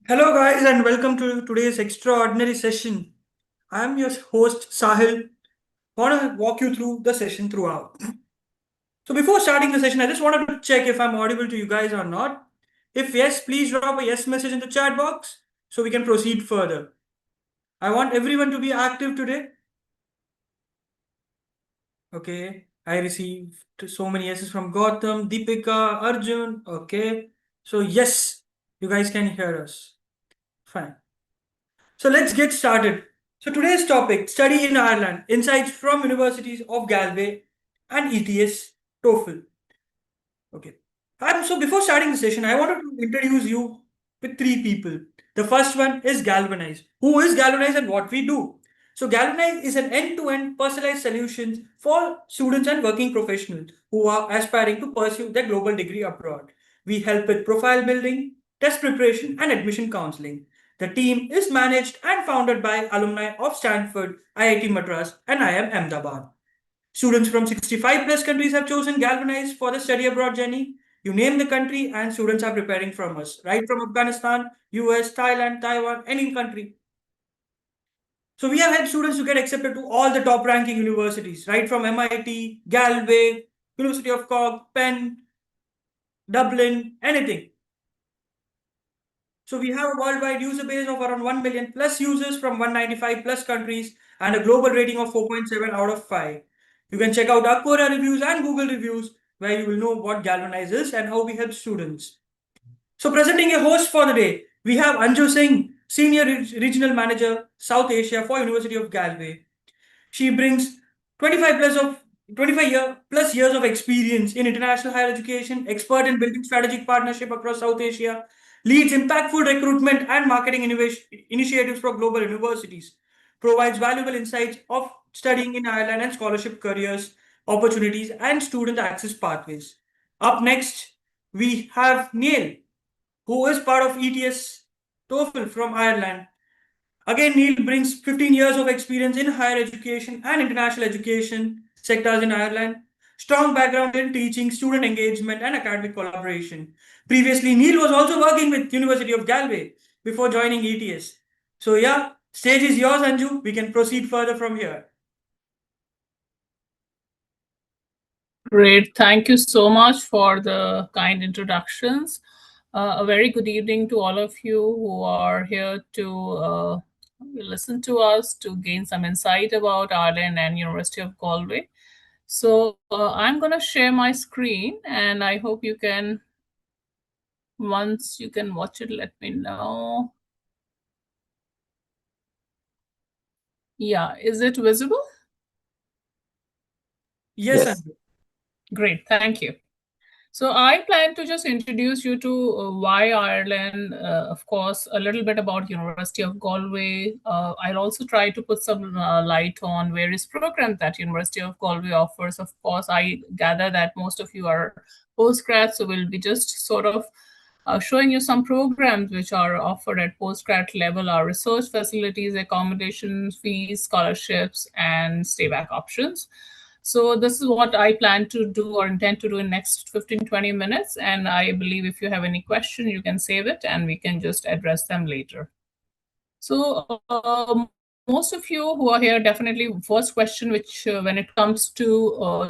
Hello, guys, and welcome to today's extraordinary session. I'm your host, Sahil. Want to walk you through the session throughout. So, before starting the session, I just wanted to check if I'm audible to you guys or not. If yes, please drop a yes message in the chat box so we can proceed further. I want everyone to be active today. Okay, I received so many yeses from Gautam, Deepika, Arjun. Okay, so yes, you guys can hear us. Fine. So let's get started. So today's topic, study in Ireland, insights from Universities of Galway and ETS TOEFL. Okay. So before starting the session, I wanted to introduce you with three people. The first one is Galvanize. Who is Galvanize and what we do? So Galvanize is an end-to-end personalized solution for students and working professionals who are aspiring to pursue their global degree abroad. We help with profile building, test preparation, and admission counseling. The team is managed and founded by alumni of Stanford, IIT Madras, and IIM Ahmedabad. Students from 65 plus countries have chosen Galvanize for the study abroad journey. You name the country, and students are preparing from us, right from Afghanistan, US, Thailand, Taiwan, any country. So we have had students who get accepted to all the top ranking universities, right from MIT, Galway, University of Cork, Penn, Dublin, anything. So we have a worldwide user base of around 1 million plus users from 195 plus countries and a global rating of 4.7 out of 5. You can check out our Quora reviews and Google reviews where you will know what Galvanize is and how we help students. So presenting a host for the day, we have Anju Singh, Senior Regional Manager, South Asia for University of Galway. She brings 25 plus of 25 years of experience in international higher education, expert in building strategic partnership across South Asia, leads impactful recruitment and marketing initiatives for global universities, provides valuable insights of studying in Ireland and scholarship careers, opportunities, and student access pathways. Up next, we have Niall, who is part of ETS TOEFL from Ireland. Again, Neil brings 15 years of experience in higher education and international education sectors in Ireland. Strong background in teaching, student engagement, and academic collaboration. Previously, Neil was also working with University of Galway before joining ETS. So yeah, stage is yours, Anju. We can proceed further from here. Great. Thank you so much for the kind introductions. A very good evening to all of you who are here to listen to us to gain some insight about Ireland and University of Galway. So I'm going to share my screen and I hope you can, once you can watch it, let me know. Yeah, is it visible? Yes, Anju. Great, thank you. So I plan to just introduce you to why Ireland, of course, a little bit about University of Galway. I'll also try to put some light on various programs that University of Galway offers. Of course, I gather that most of you are postgrads, so we'll be just sort of showing you some programs which are offered at postgrad level, our research facilities, accommodation fees, scholarships, and stayback options. So this is what I plan to do or intend to do in next 15-20 minutes. And I believe if you have any question, you can save it and we can just address them later. So most of you who are here, definitely first question, which when it comes to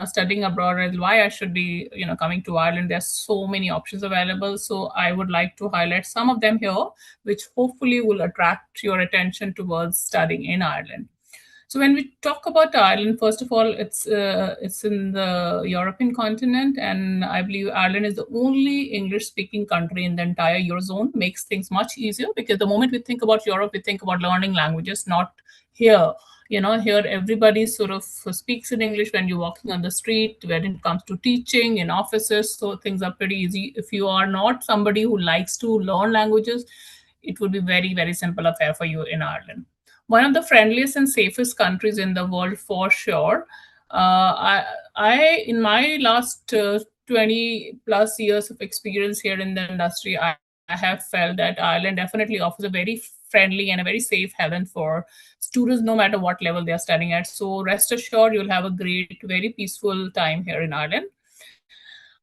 studying abroad, is why I should be coming to Ireland. There's so many options available. So I would like to highlight some of them here, which hopefully will attract your attention towards studying in Ireland. So when we talk about Ireland, first of all, it's in the European continent, and I believe Ireland is the only English-speaking country in the entire Eurozone. Makes things much easier because the moment we think about Europe, we think about learning languages, not here. Here everybody sort of speaks in English when you're walking on the street, when it comes to teaching in offices, so things are pretty easy. If you are not somebody who likes to learn languages, it would be very, very simple affair for you in Ireland. One of the friendliest and safest countries in the world for sure. In my last 20 plus years of experience here in the industry, I have felt that Ireland definitely offers a very friendly and a very safe haven for students, no matter what level they are studying at. So rest assured, you'll have a great, very peaceful time here in Ireland.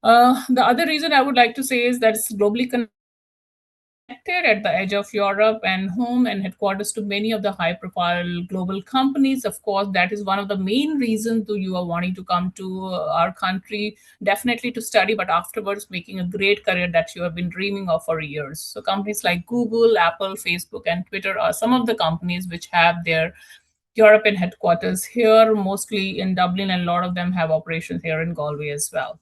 The other reason I would like to say is that it's globally connected. at the edge of Europe and home and headquarters to many of the high profile global companies. Of course, that is one of the main reasons you are wanting to come to our country, definitely to study, but afterwards making a great career that you have been dreaming of for years. So companies like Google, Apple, Facebook, and Twitter are some of the companies which have their European headquarters here, mostly in Dublin, and a lot of them have operations here in Galway as well.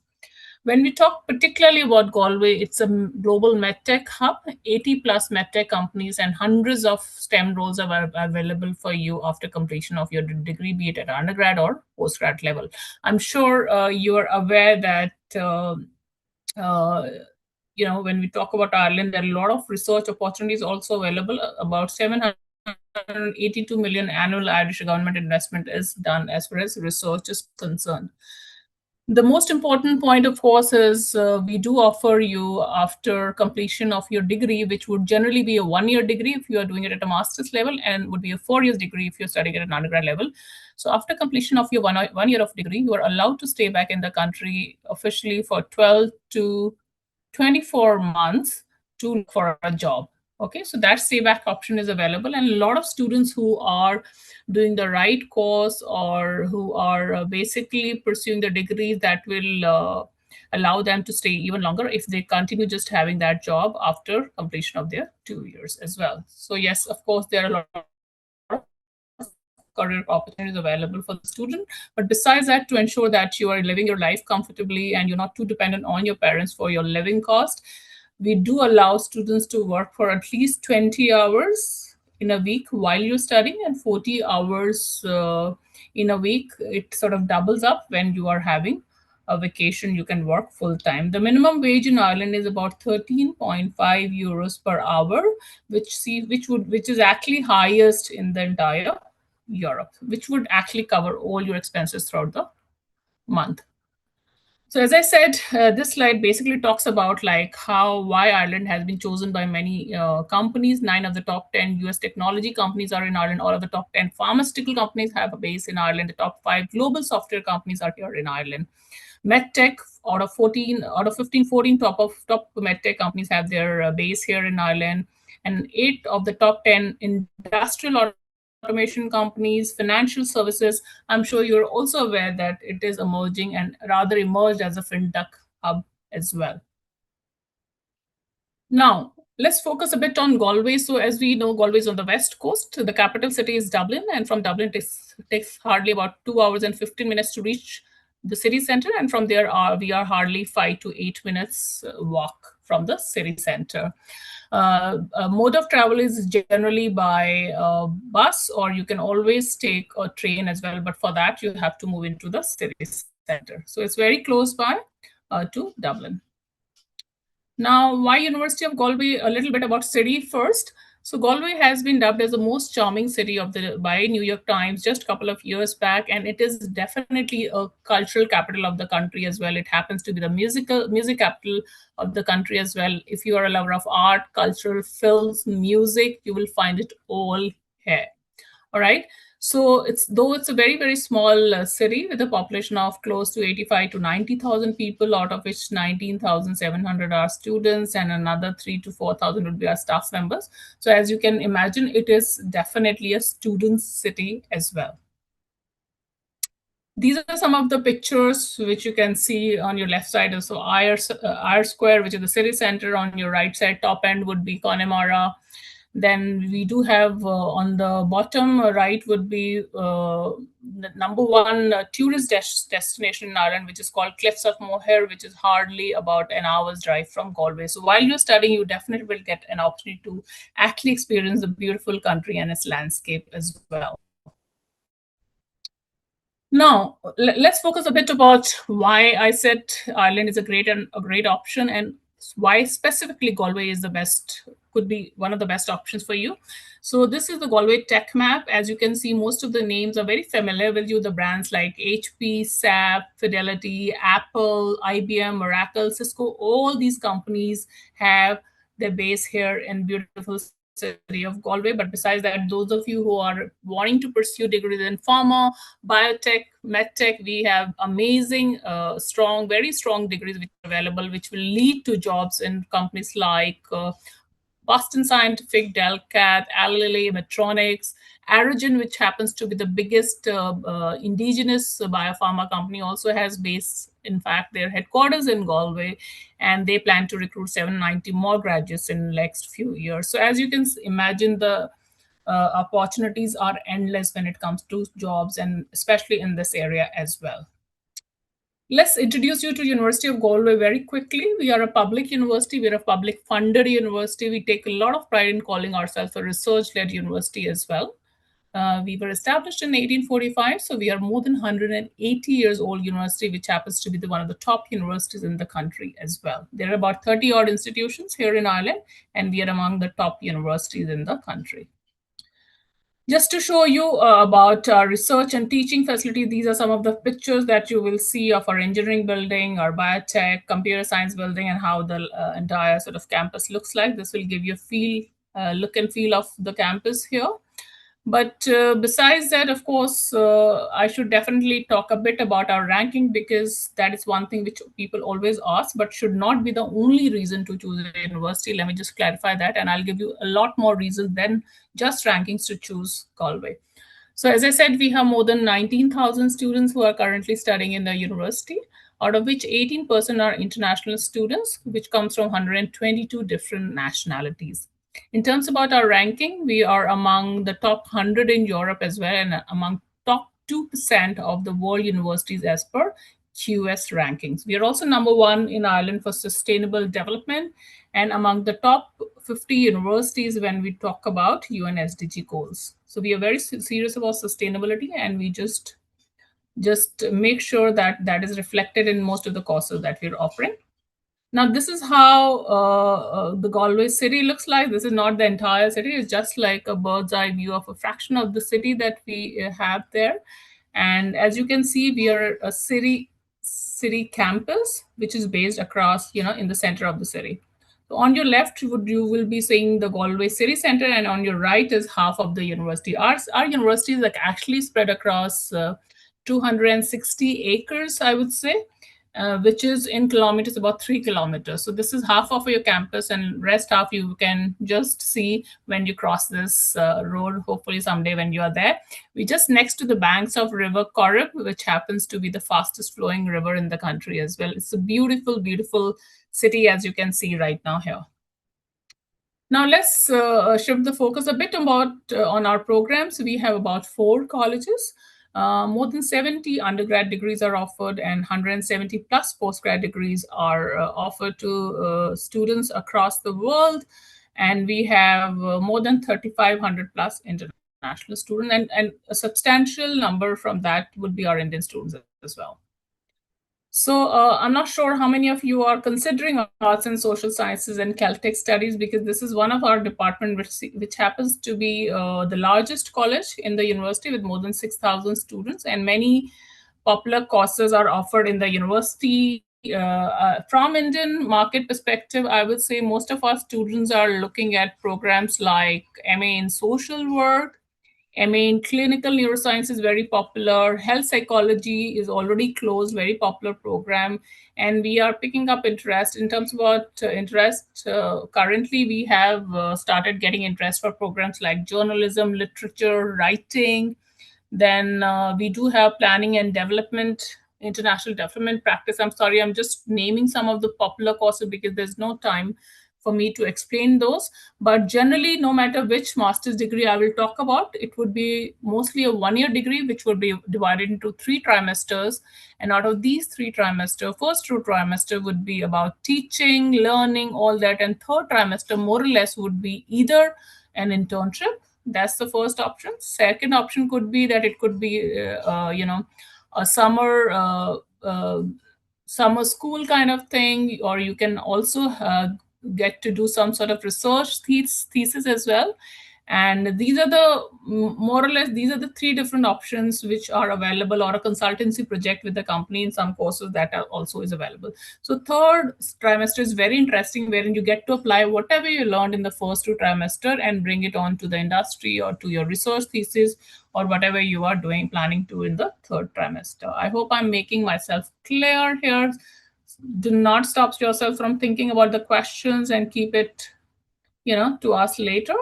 When we talk particularly about Galway, it's a global medtech hub, 80 plus medtech companies, and hundreds of STEM roles are available for you after completion of your degree, be it at undergrad or postgrad level. I'm sure you are aware that. When we talk about Ireland, there are a lot of research opportunities also available. About 782 million annual Irish government investment is done as far as research is concerned. The most important point, of course, is we do offer you after completion of your degree, which would generally be a 1-year degree if you are doing it at a master's level, and would be a 4-year degree if you're studying at an undergrad level. So after completion of your 1 year of degree, you are allowed to stay back in the country officially for 12 to 24 months to look for a job. Okay, so that stay back option is available, and a lot of students who are doing the right course or who are basically pursuing the degrees that will allow them to stay even longer if they continue just having that job after completion of their 2 years as well. So yes, of course, there are a lot of career opportunities available for the student. But besides that, to ensure that you are living your life comfortably and you're not too dependent on your parents for your living cost, we do allow students to work for at least 20 hours in a week while you're studying, and 40 hours in a week. It sort of doubles up when you are having a vacation. You can work full time. The minimum wage in Ireland is about 13.5 euros per hour, which is actually highest in the entire Europe, which would actually cover all your expenses throughout the month. So as I said, this slide basically talks about why Ireland has been chosen by many companies. 9 of the top 10 US technology companies are in Ireland. All of the top 10 pharmaceutical companies have a base in Ireland. The top 5 global software companies are here in Ireland. MedTech, out of 15, 14 top MedTech companies have their base here in Ireland. And 8 of the top 10 industrial automation companies, financial services. I'm sure you're also aware that it is emerging and rather emerged as a fintech hub as well. Now, let's focus a bit on Galway. So as we know, Galway is on the west coast. The capital city is Dublin, and from Dublin it takes hardly about 2 hours and 15 minutes to reach the city center. And from there, we are hardly 5 to 8 minutes walk from the city center. Mode of travel is generally by bus, or you can always take a train as well. But for that, you have to move into the city center. So it's very close by to Dublin. Now, why University of Galway? A little bit about city first. So Galway has been dubbed as the most charming city by New York Times just a couple of years back, and it is definitely a cultural capital of the country as well. It happens to be the music capital of the country as well. If you are a lover of art, cultural films, music, you will find it all here. All right. So it's a very, very small city with a population of close to 85 to 90,000 people, out of which 19,700 are students and another 3 to 4,000 would be our staff members. So as you can imagine, it is definitely a student city as well. These are some of the pictures which you can see on your left side. So Ayr Square, which is the city center. On your right side, top end would be Connemara. Then we do have on the bottom right would be the number one tourist destination in Ireland, which is called Cliffs of Moher, which is hardly about an hour's drive from Galway. So while you're studying, you definitely will get an opportunity to actually experience the beautiful country and its landscape as well. Now, let's focus a bit about why I said Ireland is a great option, and why specifically Galway is could be one of the best options for you. So this is the Galway tech map. As you can see, most of the names are very familiar with you. The brands like HP, SAP, Fidelity, Apple, IBM, Oracle, Cisco, all these companies have their base here in beautiful city of Galway. But besides that, those of you who are wanting to pursue degrees in pharma, biotech, medtech, we have amazing, very strong degrees which are available, which will lead to jobs in companies like Boston Scientific, Delcat, Lilly, Medtronics, Aerogen, which happens to be the biggest indigenous biopharma company, also has base, in fact, their headquarters in Galway, and they plan to recruit 790 more graduates in the next few years. So as you can imagine, the opportunities are endless when it comes to jobs, and especially in this area as well. Let's introduce you to University of Galway very quickly. We are a public university. We are a public funded university. We take a lot of pride in calling ourselves a research-led university as well. We were established in 1845, so we are more than 180 years old university, which happens to be one of the top universities in the country as well. There are about 30 odd institutions here in Ireland, and we are among the top universities in the country. Just to show you about our research and teaching facility, these are some of the pictures that you will see of our engineering building, our biotech, computer science building, and how the entire sort of campus looks like. This will give you a look and feel of the campus here. But besides that, of course, I should definitely talk a bit about our ranking, because that is one thing which people always ask, but should not be the only reason to choose a university. Let me just clarify that, and I'll give you a lot more reasons than just rankings to choose Galway. So as I said, we have more than 19,000 students who are currently studying in the university, out of which 18% are international students, which comes from 122 different nationalities. In terms about our ranking, we are among the top 100 in Europe as well, and among top 2% of the world universities as per QS rankings. We are also number one in Ireland for sustainable development, and among the top 50 universities when we talk about UN SDG goals. So we are very serious about sustainability, and we just make sure that that is reflected in most of the courses that we're offering. Now, this is how the Galway city looks like. This is not the entire city. It's just like a bird's eye view of a fraction of the city that we have there. And as you can see, we are a city campus, which is based across, in the center of the city. So on your left, you will be seeing the Galway City Center, and on your right is half of the university. Our university is like actually spread across 260 acres, I would say, which is in kilometers about 3 kilometers. So this is half of your campus, and rest half you can just see when you cross this road, hopefully someday when you are there. We're just next to the banks of River Corrib, which happens to be the fastest flowing river in the country as well. It's a beautiful, beautiful city, as you can see right now here. Now let's shift the focus a bit about on our programs. We have about 4 colleges. More than 70 undergrad degrees are offered, and 170 plus postgrad degrees are offered to students across the world. And we have more than 3,500 plus international students, and a substantial number from that would be our Indian students as well. So I'm not sure how many of you are considering arts and social sciences and Celtic studies, because this is one of our department which happens to be the largest college in the university with more than 6,000 students, and many popular courses are offered in the university. From Indian market perspective, I would say most of our students are looking at programs like MA in social work, MA in clinical neuroscience is very popular. Health psychology is already closed, very popular program. And we are picking up interest. In terms of interest, currently we have started getting interest for programs like journalism, literature, writing. Then we do have planning and development, international development practice. I'm sorry, I'm just naming some of the popular courses because there's no time for me to explain those. But generally, no matter which master's degree I will talk about, it would be mostly a one-year degree, which would be divided into 3 trimesters. And out of these 3 trimesters, first 2 trimester would be about teaching, learning, all that. And third trimester, more or less, would be either an internship. That's the first option. Second option could be that it could be, a summer school kind of thing, or you can also get to do some sort of research thesis as well. And these are the more or less these are the 3 different options which are available, or a consultancy project with the company in some courses that are also is available. So third trimester is very interesting, wherein you get to apply whatever you learned in the first 2 trimester and bring it on to the industry or to your research thesis or whatever you are planning to in the third trimester. I hope I'm making myself clear here. Do not stop yourself from thinking about the questions and keep it to us later.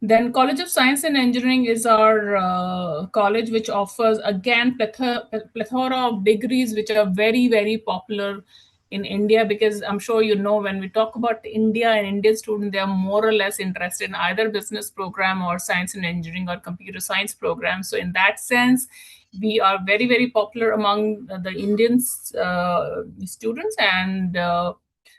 Then College of Science and Engineering is our college which offers again plethora of degrees which are very, very popular in India, because I'm sure when we talk about India and Indian students, they are more or less interested in either business program or science and engineering or computer science program. So in that sense, we are very, very popular among the Indian students, and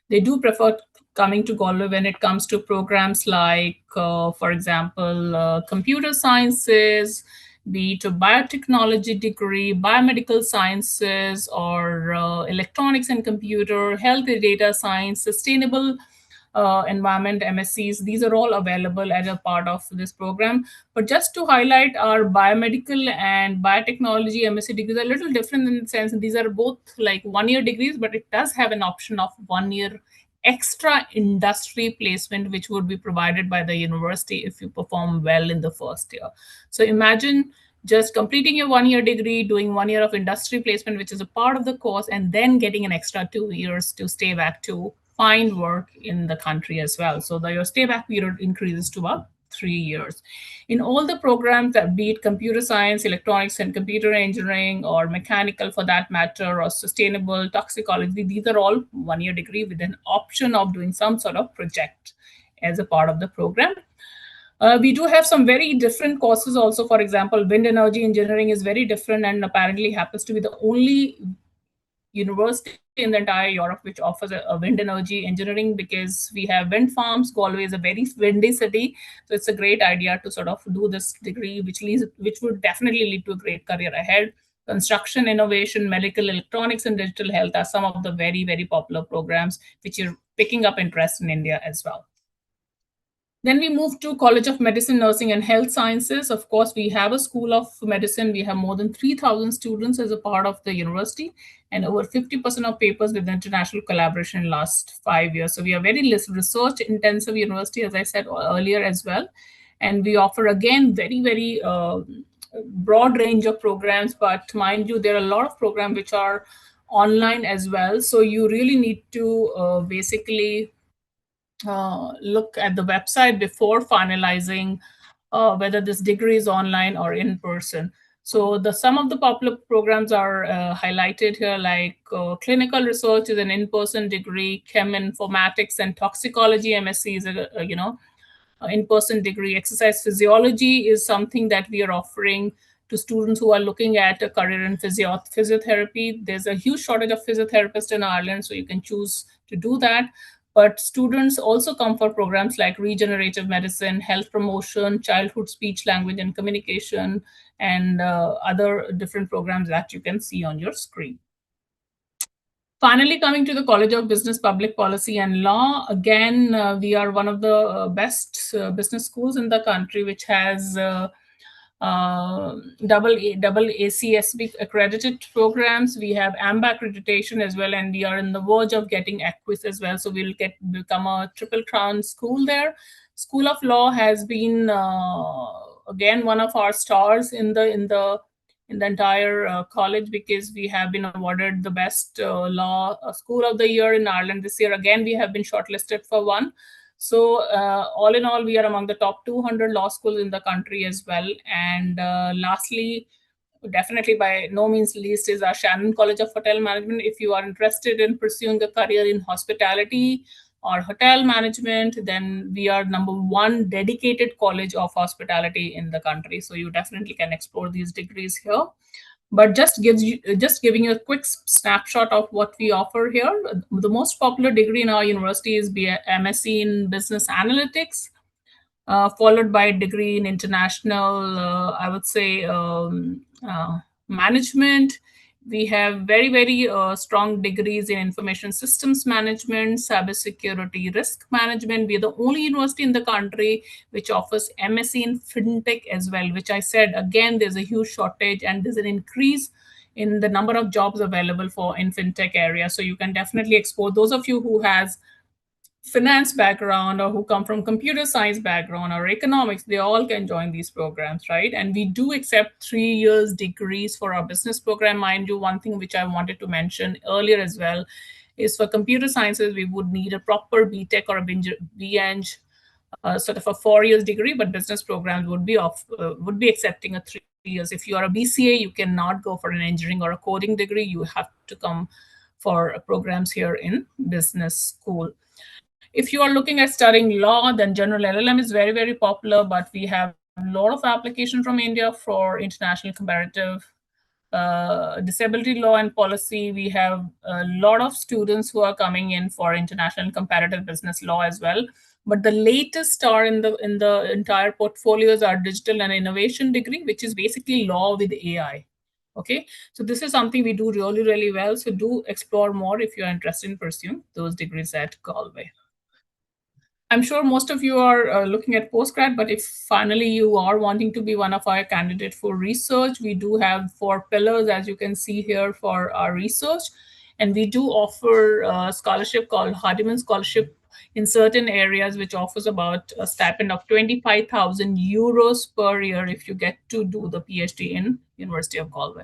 they do prefer coming to Galway when it comes to programs like, for example, computer sciences, be it a biotechnology degree, biomedical sciences, or electronics and computer, health and data science, sustainable environment MScs. These are all available as a part of this program. But just to highlight, our biomedical and biotechnology MSc degrees are a little different in the sense that these are both like 1 year degrees, but it does have an option of 1 year extra industry placement, which would be provided by the university if you perform well in the first year. So imagine just completing your 1 year degree, doing 1 year of industry placement, which is a part of the course, and then getting an extra 2 years to stay back to find work in the country as well. So your stay back period increases to about 3 years. In all the programs, that be it computer science, electronics and computer engineering, or mechanical for that matter, or sustainable toxicology, these are all 1 year degree with an option of doing some sort of project as a part of the program. We do have some very different courses also. For example, wind energy engineering is very different and apparently happens to be the only university in the entire Europe which offers a wind energy engineering, because we have wind farms. Galway is a very windy city, so it's a great idea to sort of do this degree, which would definitely lead to a great career ahead. Construction, innovation, medical, electronics, and digital health are some of the very, very popular programs which are picking up interest in India as well. Then we move to College of Medicine, Nursing and Health Sciences. Of course, we have a School of Medicine. We have more than 3,000 students as a part of the university, and over 50% of papers with international collaboration in last 5 years. So we are very research intensive university, as I said earlier as well. And we offer, again, very, very broad range of programs. But mind you, there are a lot of programs which are online as well. So you really need to basically look at the website before finalizing whether this degree is online or in person. So some of the popular programs are highlighted here, like clinical research is an in-person degree, chem informatics and toxicology MSc is in-person degree. Exercise physiology is something that we are offering to students who are looking at a career in physiotherapy. There's a huge shortage of physiotherapists in Ireland, so you can choose to do that. But students also come for programs like regenerative medicine, health promotion, childhood speech, language, and communication, and other different programs that you can see on your screen. Finally, coming to the College of Business, Public Policy and Law, again, we are one of the best business schools in the country, which has double AACSB accredited programs. We have AMBA accreditation as well, and we are in the verge of getting ACQUIS as well. So we'll become a triple crown school there. School of Law has been again one of our stars in the entire college, because we have been awarded the best law school of the year in Ireland this year. Again, we have been shortlisted for one. So all in all, we are among the top 200 law schools in the country as well. And lastly, definitely by no means least, is our Shannon College of Hotel Management. If you are interested in pursuing a career in hospitality or hotel management, then we are #1 dedicated college of hospitality in the country. So you definitely can explore these degrees here. But just giving you a quick snapshot of what we offer here. The most popular degree in our university is MSc in Business Analytics, followed by a degree in International, I would say, Management. We have very, very strong degrees in Information Systems Management, Cybersecurity, Risk Management. We are the only university in the country which offers MSc in FinTech as well, which I said, again, there's a huge shortage and there's an increase in the number of jobs available in FinTech area. So you can definitely explore. Those of you who has finance background or who come from computer science background or economics, they all can join these programs, right? And we do accept 3 years degrees for our business program. Mind you, one thing which I wanted to mention earlier as well is for computer sciences, we would need a proper BTech or a BEng sort of a 4 years degree, but business programs would be accepting a 3 years. If you are a BCA, you cannot go for an engineering or a coding degree. You have to come for programs here in business school. If you are looking at studying law, then general LLM is very, very popular, but we have a lot of application from India for international comparative disability law and policy. We have a lot of students who are coming in for international and comparative business law as well. But the latest star in the entire portfolios are digital and innovation degree, which is basically law with AI. Okay, so this is something we do really, really well. So do explore more if you're interested in pursuing those degrees at Galway. I'm sure most of you are looking at postgrad, but if finally you are wanting to be one of our candidates for research, we do have 4 pillars, as you can see here, for our research. And we do offer a scholarship called Hardiman Scholarship in certain areas, which offers about a stipend of 25,000 euros per year if you get to do the PhD in University of Galway.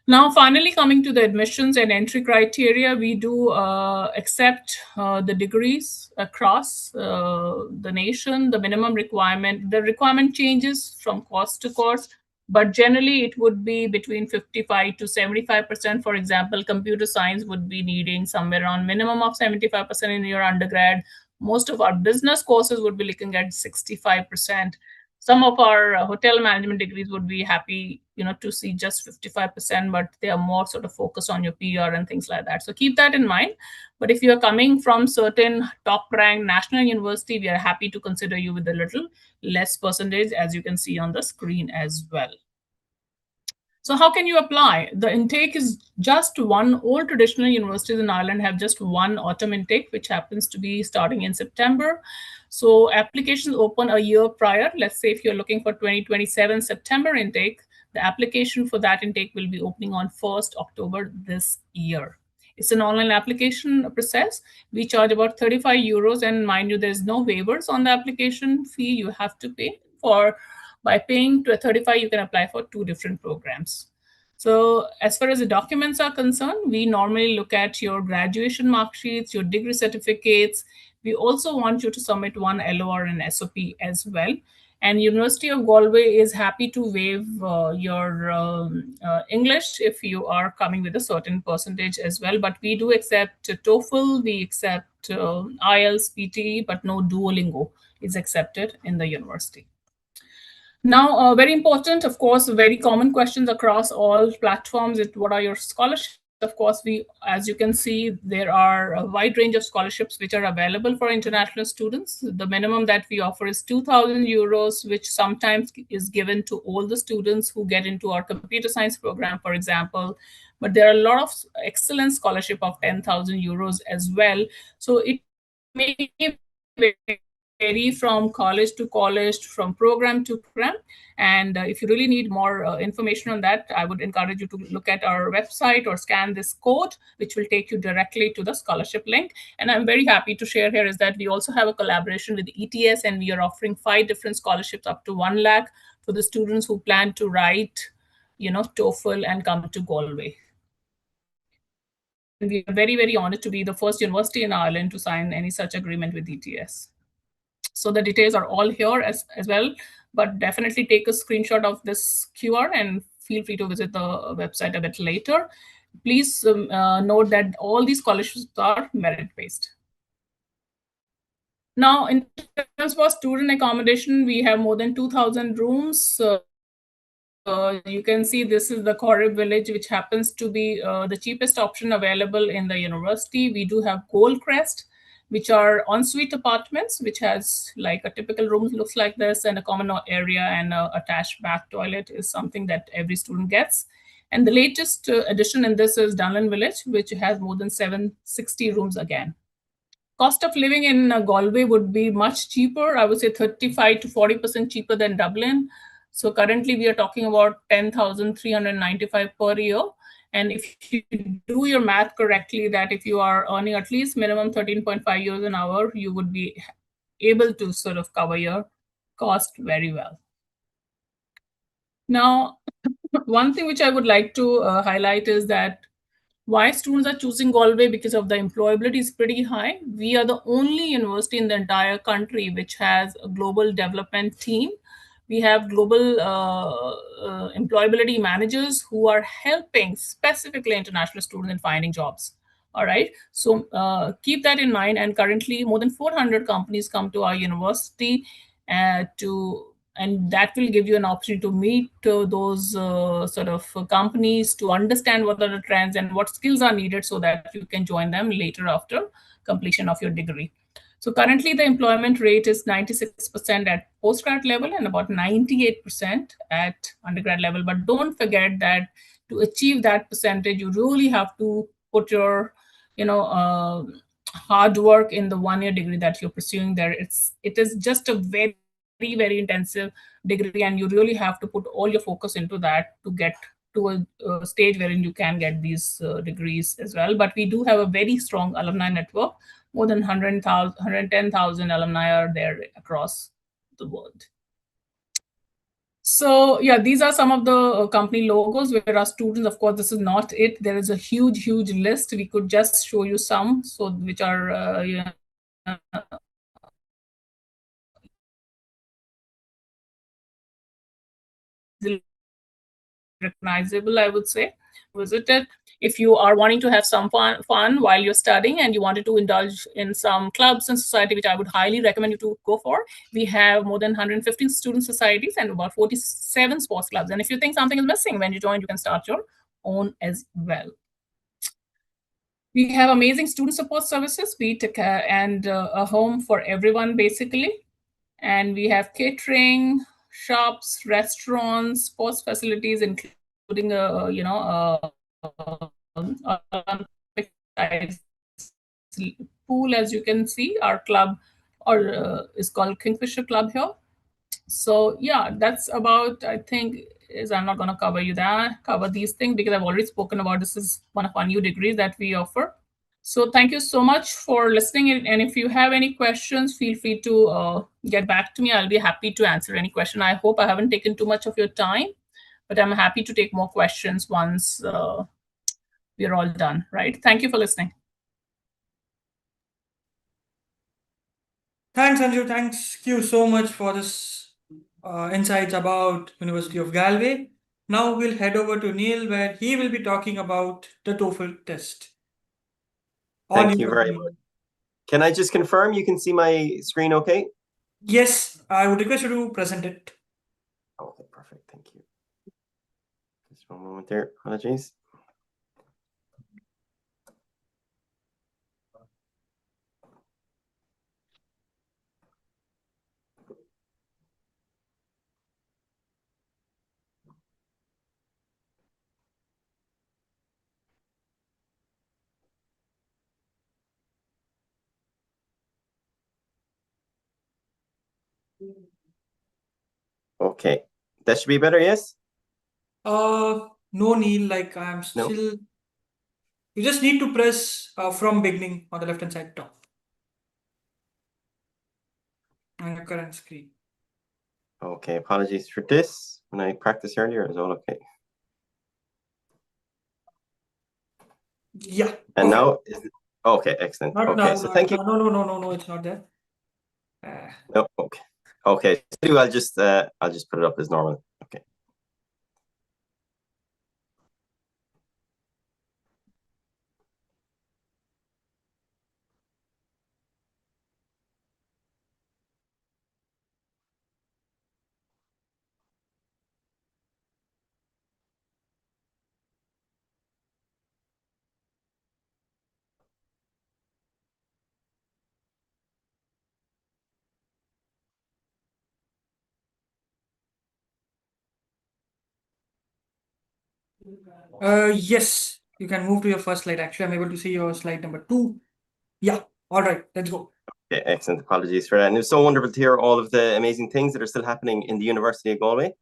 Now, finally, coming to the admissions and entry criteria, we do accept the degrees across the nation. The requirement changes from course to course, but generally it would be between 55 to 75%. For example, computer science would be needing somewhere around minimum of 75% in your undergrad. Most of our business courses would be looking at 65%. Some of our hotel management degrees would be happy, to see just 55%, but they are more sort of focused on your PR and things like that. So keep that in mind. But if you are coming from certain top ranked national university, we are happy to consider you with a little less percentage, as you can see on the screen as well. So how can you apply? The intake is just one. All traditional universities in Ireland have just one autumn intake, which happens to be starting in September. So applications open a year prior. Let's say if you're looking for 2027 September intake, the application for that intake will be opening on 1st October this year. It's an online application process. We charge about 35 euros, and mind you, there's no waivers on the application fee you have to pay for. By paying to a 35, you can apply for 2 different programs. So as far as the documents are concerned, we normally look at your graduation mark sheets, your degree certificates. We also want you to submit one LOR and SOP as well. And University of Galway is happy to waive your English if you are coming with a certain percentage as well. But we do accept TOEFL, we accept IELTS, PT, but no Duolingo is accepted in the university. Now, very important, of course, very common questions across all platforms. What are your scholarships? Of course, as you can see, there are a wide range of scholarships which are available for international students. The minimum that we offer is 2,000 euros, which sometimes is given to all the students who get into our computer science program, for example. But there are a lot of excellent scholarship of 10,000 euros as well. So it may vary from college to college, from program to program. And if you really need more information on that, I would encourage you to look at our website or scan this code, which will take you directly to the scholarship link. And I'm very happy to share here is that we also have a collaboration with ETS, and we are offering 5 different scholarships up to 1 lakh for the students who plan to write, TOEFL and come to Galway. And we are very, very honored to be the first university in Ireland to sign any such agreement with ETS. So the details are all here as well, but definitely take a screenshot of this QR and feel free to visit the website a bit later. Please note that all these scholarships are merit-based. Now, in terms of student accommodation, we have more than 2,000 rooms. You can see this is the Corrib village, which happens to be the cheapest option available in the university. We do have Goldcrest, which are ensuite apartments, which has like a typical room looks like this, and a common area and a attached bath toilet is something that every student gets. And the latest addition in this is Dublin village, which has more than 760 rooms again. Cost of living in Galway would be much cheaper. I would say 35 to 40% cheaper than Dublin. So currently we are talking about 10,395 per year. And if you do your math correctly, that if you are earning at least minimum 13.5 euros an hour, you would be able to sort of cover your cost very well. Now, one thing which I would like to highlight is that Why students are choosing Galway? Because of the employability is pretty high. We are the only university in the entire country which has a global development team. We have global employability managers who are helping specifically international students in finding jobs. All right. So keep that in mind. And currently, more than 400 companies come to our university and that will give you an opportunity to meet those sort of companies, to understand what are the trends and what skills are needed so that you can join them later after completion of your degree. So currently the employment rate is 96% at postgrad level and about 98% at undergrad level. But don't forget that to achieve that percentage, you really have to put your, hard work in the 1 year degree that you're pursuing there. It is just a very, very intensive degree, and you really have to put all your focus into that to get to a stage wherein you can get these degrees as well. But we do have a very strong alumni network. More than 110,000 alumni are there across the world. So yeah, these are some of the company logos where our students, of course, this is not it. There is a huge, huge list. We could just show you some, so which are recognizable, I would say. Visit it. If you are wanting to have some fun while you're studying and you wanted to indulge in some clubs and society, which I would highly recommend you to go for, we have more than 115 student societies and about 47 sports clubs. And if you think something is missing when you join, you can start your own as well. We have amazing student support services, and a home for everyone, basically. And we have catering, shops, restaurants, sports facilities, including pool. As you can see, our club is called Kingfisher Club here. So yeah, that's about, I think, is I'm not going to cover these things because I've already spoken about this is one of our new degrees that we offer. So thank you so much for listening. And if you have any questions, feel free to get back to me. I'll be happy to answer any question. I hope I haven't taken too much of your time, but I'm happy to take more questions once we're all done, right? Thank you for listening. Thanks, Anju. Thanks you so much for this insights about University of Galway. Now we'll head over to Neil, where he will be talking about the TOEFL test. Thank you very much. Can I just confirm you can see my screen okay? Yes, I would request you to present it. Okay, perfect. Thank you. Just one moment there. Apologies. Okay, that should be better, yes? No, Neil, like I'm still. No? You just need to press from beginning on the left-hand side top. On your current screen. Okay, apologies for this. When I practiced earlier, it was all okay. Yeah. And now, okay, excellent. Not okay, now, so thank you. No, it's not there. No, okay. Okay, so I'll just put it up as normal. Okay. Yes, you can move to your first slide. Actually, I'm able to see your slide number 2. Yeah, all right, let's go. Okay, excellent. Apologies for that. And it was so wonderful to hear all of the amazing things that are still happening in the University of Galway.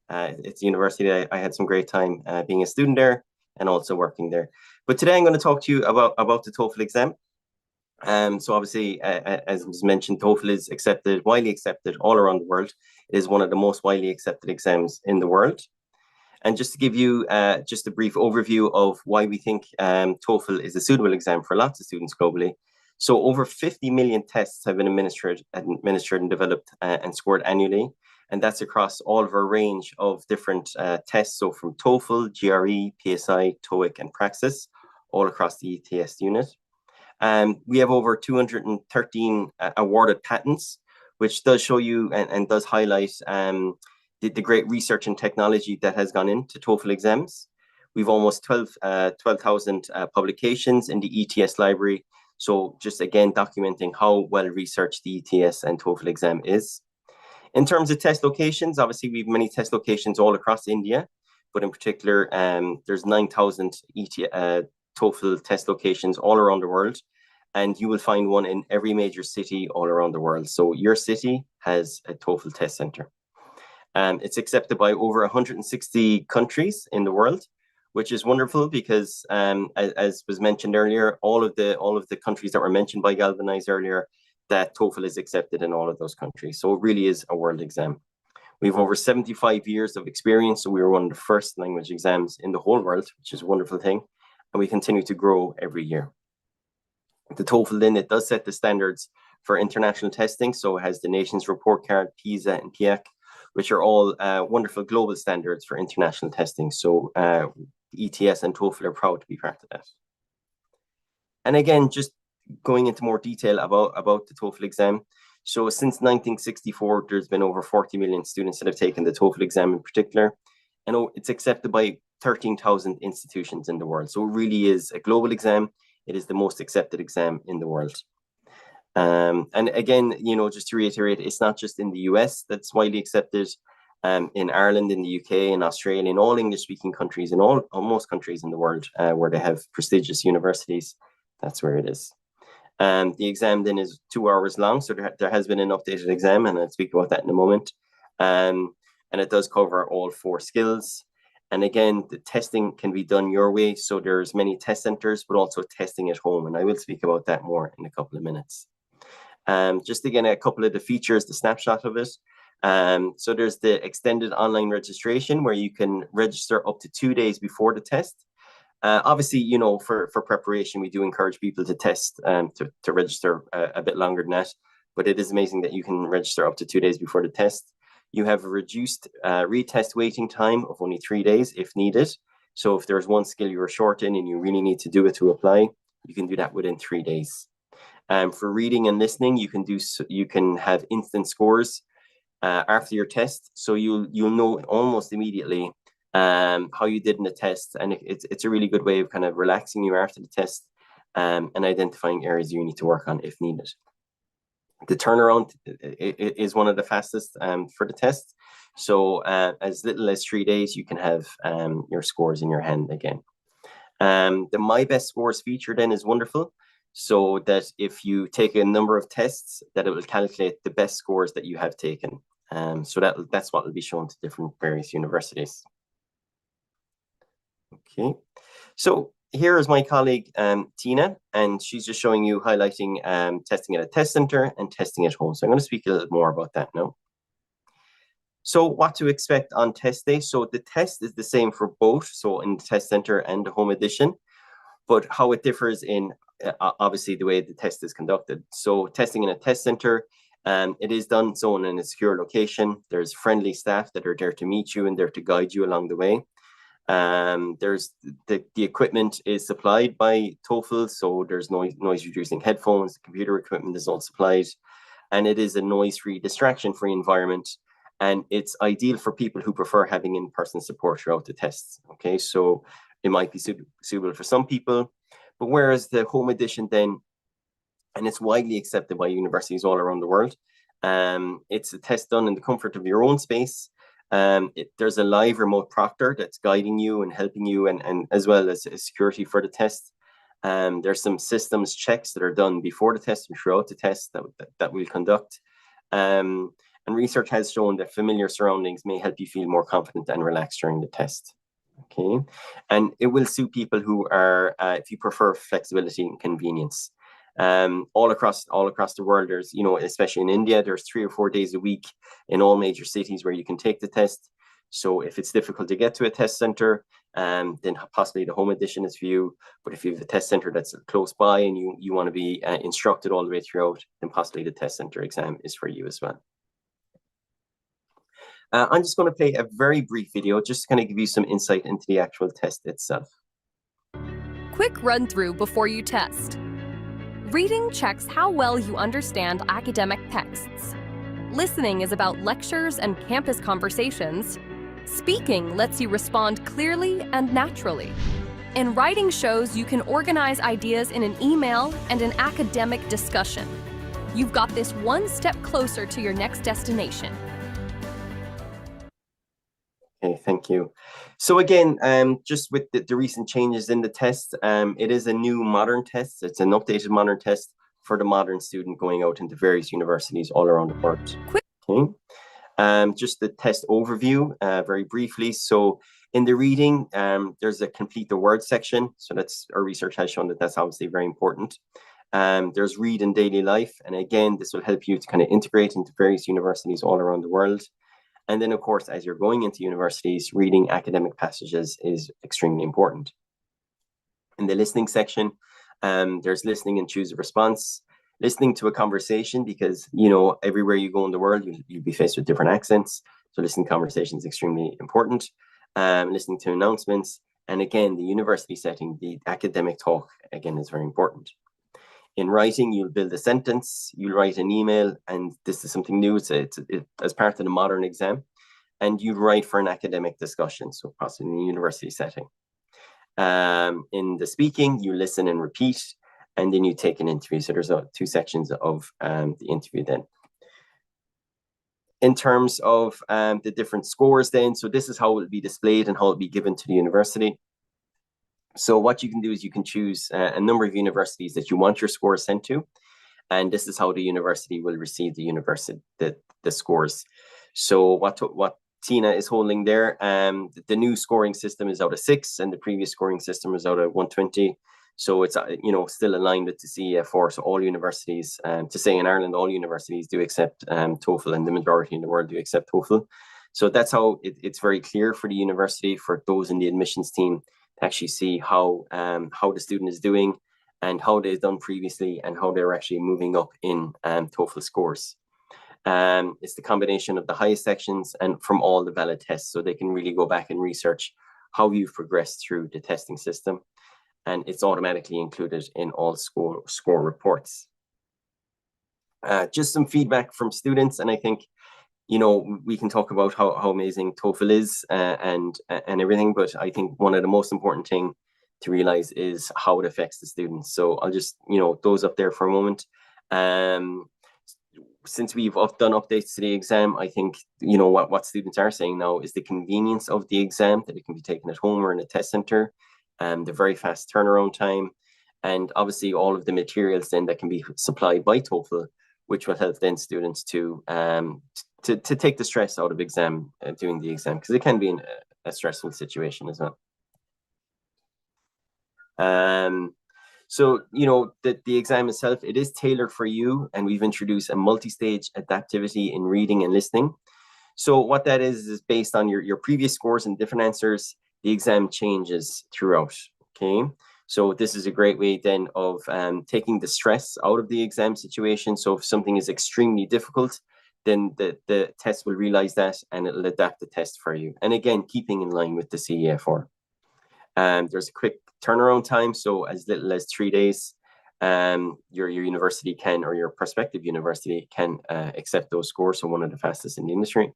It's a university that I had some great time being a student there and also working there. But today I'm going to talk to you about the TOEFL exam. So obviously, as was mentioned, TOEFL is widely accepted all around the world. It is one of the most widely accepted exams in the world. And just to give you just a brief overview of why we think TOEFL is a suitable exam for lots of students globally. So over 50 million tests have been administered and developed and scored annually. And that's across all of our range of different tests. So from TOEFL, GRE, PSI, TOEIC, and Praxis, all across the ETS unit. We have over 213 awarded patents, which does show you and does highlight the great research and technology that has gone into TOEFL exams. We've almost 12,000 publications in the ETS library. So just again, documenting how well researched the ETS and TOEFL exam is. In terms of test locations, obviously we have many test locations all across India, but in particular, there's 9,000 TOEFL test locations all around the world, and you will find one in every major city all around the world. So your city has a TOEFL test center. It's accepted by over 160 countries in the world, which is wonderful because, as was mentioned earlier, all of the countries that were mentioned by Galvanize earlier, that TOEFL is accepted in all of those countries. So it really is a world exam. We have over 75 years of experience, so we were one of the first language exams in the whole world, which is a wonderful thing, and we continue to grow every year. The TOEFL then, it does set the standards for international testing, so it has the Nations Report Card, PISA, and PIAC, which are all wonderful global standards for international testing. So ETS and TOEFL are proud to be part of that. And again, just going into more detail about the TOEFL exam. So since 1964, there's been over 40 million students that have taken the TOEFL exam in particular. And it's accepted by 13,000 institutions in the world. So it really is a global exam. It is the most accepted exam in the world. And again, you know, just to reiterate, it's not just in the US that's widely accepted. In Ireland, in the UK, in Australia, in all English-speaking countries, in most countries in the world where they have prestigious universities, that's where it is. The exam then is 2 hours long, so there has been an updated exam, and I'll speak about that in a moment. And it does cover all 4 skills. And again, the testing can be done your way. So there's many test centers, but also testing at home. And I will speak about that more in a couple of minutes. Just again, a couple of the features, the snapshot of it. So there's the extended online registration where you can register up to 2 days before the test. Obviously, you know, for preparation, we do encourage people to test, to register a bit longer than that. But it is amazing that you can register up to 2 days before the test. You have a reduced retest waiting time of only 3 days if needed. So if there's one skill you were short in and you really need to do it to apply, you can do that within 3 days. For reading and listening, you can have instant scores after your test. So you'll know almost immediately how you did in the test, and it's a really good way of kind of relaxing you after the test and identifying areas you need to work on if needed. The turnaround is one of the fastest for the test. So as little as 3 days, you can have your scores in your hand again. The MyBest Scores feature then is wonderful, so that if you take a number of tests, that it will calculate the best scores that you have taken. So that's what will be shown to different various universities. Okay, so here is my colleague Tina, and she's just showing you, highlighting testing at a test center and testing at home. So I'm going to speak a little more about that now. So what to expect on test day? So the test is the same for both, so in the test center and the home edition, but how it differs in obviously the way the test is conducted. So testing in a test center, it is done so in a secure location. There's friendly staff that are there to meet you and there to guide you along the way. There's the equipment is supplied by TOEFL, so there's noise reducing headphones. The computer equipment is all supplied, and it is a noise-free, distraction-free environment, and it's ideal for people who prefer having in-person support throughout the tests. Okay, so it might be suitable for some people, but whereas the home edition then, and it's widely accepted by universities all around the world, it's a test done in the comfort of your own space. There's a live remote proctor that's guiding you and helping you, and as well as security for the test. There's some systems checks that are done before the test and throughout the test that we'll conduct. And research has shown that familiar surroundings may help you feel more confident and relaxed during the test. Okay, and it will suit people who are, if you prefer flexibility and convenience. All across the world, there's, you know, especially in India, there's 3 or 4 days a week in all major cities where you can take the test. So if it's difficult to get to a test center, then possibly the home edition is for you. But if you have a test center that's close by and you want to be instructed all the way throughout, then possibly the test center exam is for you as well. I'm just going to play a very brief video just to kind of give you some insight into the actual test itself. Quick run through before you test. Reading checks how well you understand academic texts. Listening is about lectures and campus conversations. Speaking lets you respond clearly and naturally. And writing shows you can organize ideas in an email and an academic discussion. You've got this one step closer to your next destination. Okay, thank you. So again, just with the recent changes in the test, it is a new modern test. It's an updated modern test for the modern student going out into various universities all around the world. Okay. Just the test overview, very briefly. So in the reading, there's a complete the word section. So that's, our research has shown that that's obviously very important. There's read in daily life. And again, this will help you to kind of integrate into various universities all around the world. And then, of course, as you're going into universities, reading academic passages is extremely important. In the listening section, there's listening and choose a response. Listening to a conversation, because, you know, everywhere you go in the world, you'll be faced with different accents. So listening to conversation is extremely important. Listening to announcements. And again, the university setting, the academic talk, again, is very important. In writing, you'll build a sentence, you'll write an email, and this is something new. It's as part of the modern exam, and you write for an academic discussion, so possibly in a university setting. In the speaking, you listen and repeat, and then you take an interview. So there's two sections of the interview then. In terms of the different scores then, so this is how it will be displayed and how it will be given to the university. So what you can do is you can choose a number of universities that you want your scores sent to. And this is how the university will receive the scores. So what Tina is holding there, the new scoring system is out of 6 and the previous scoring system is out of 120. So it's, you know, still aligned with the CEF4. So all universities, to say in Ireland, all universities do accept TOEFL, and the majority in the world do accept TOEFL. So that's how it's very clear for the university, for those in the admissions team, to actually see how the student is doing and how they've done previously and how they're actually moving up in TOEFL scores. It's the combination of the highest sections and from all the valid tests, so they can really go back and research how you've progressed through the testing system. And it's automatically included in all score reports. Just some feedback from students, and I think, you know, we can talk about how amazing TOEFL is and everything, but I think one of the most important thing to realize is how it affects the students. So I'll just, you know, those up there for a moment. Since we've done updates to the exam, I think, you know, what students are saying now is the convenience of the exam, that it can be taken at home or in a test center, the very fast turnaround time, and obviously all of the materials then that can be supplied by TOEFL, which will help then students to take the stress out of doing the exam, because it can be a stressful situation as well. So, you know, the exam itself, it is tailored for you, and we've introduced a multi-stage adaptivity in reading and listening. So what that is based on your previous scores and different answers, the exam changes throughout, okay? So this is a great way then of taking the stress out of the exam situation. So if something is extremely difficult, then the test will realize that and it'll adapt the test for you. And again, keeping in line with the CEF4. There's a quick turnaround time, so as little as 3 days, your university can, or your prospective university can accept those scores, so one of the fastest in the industry.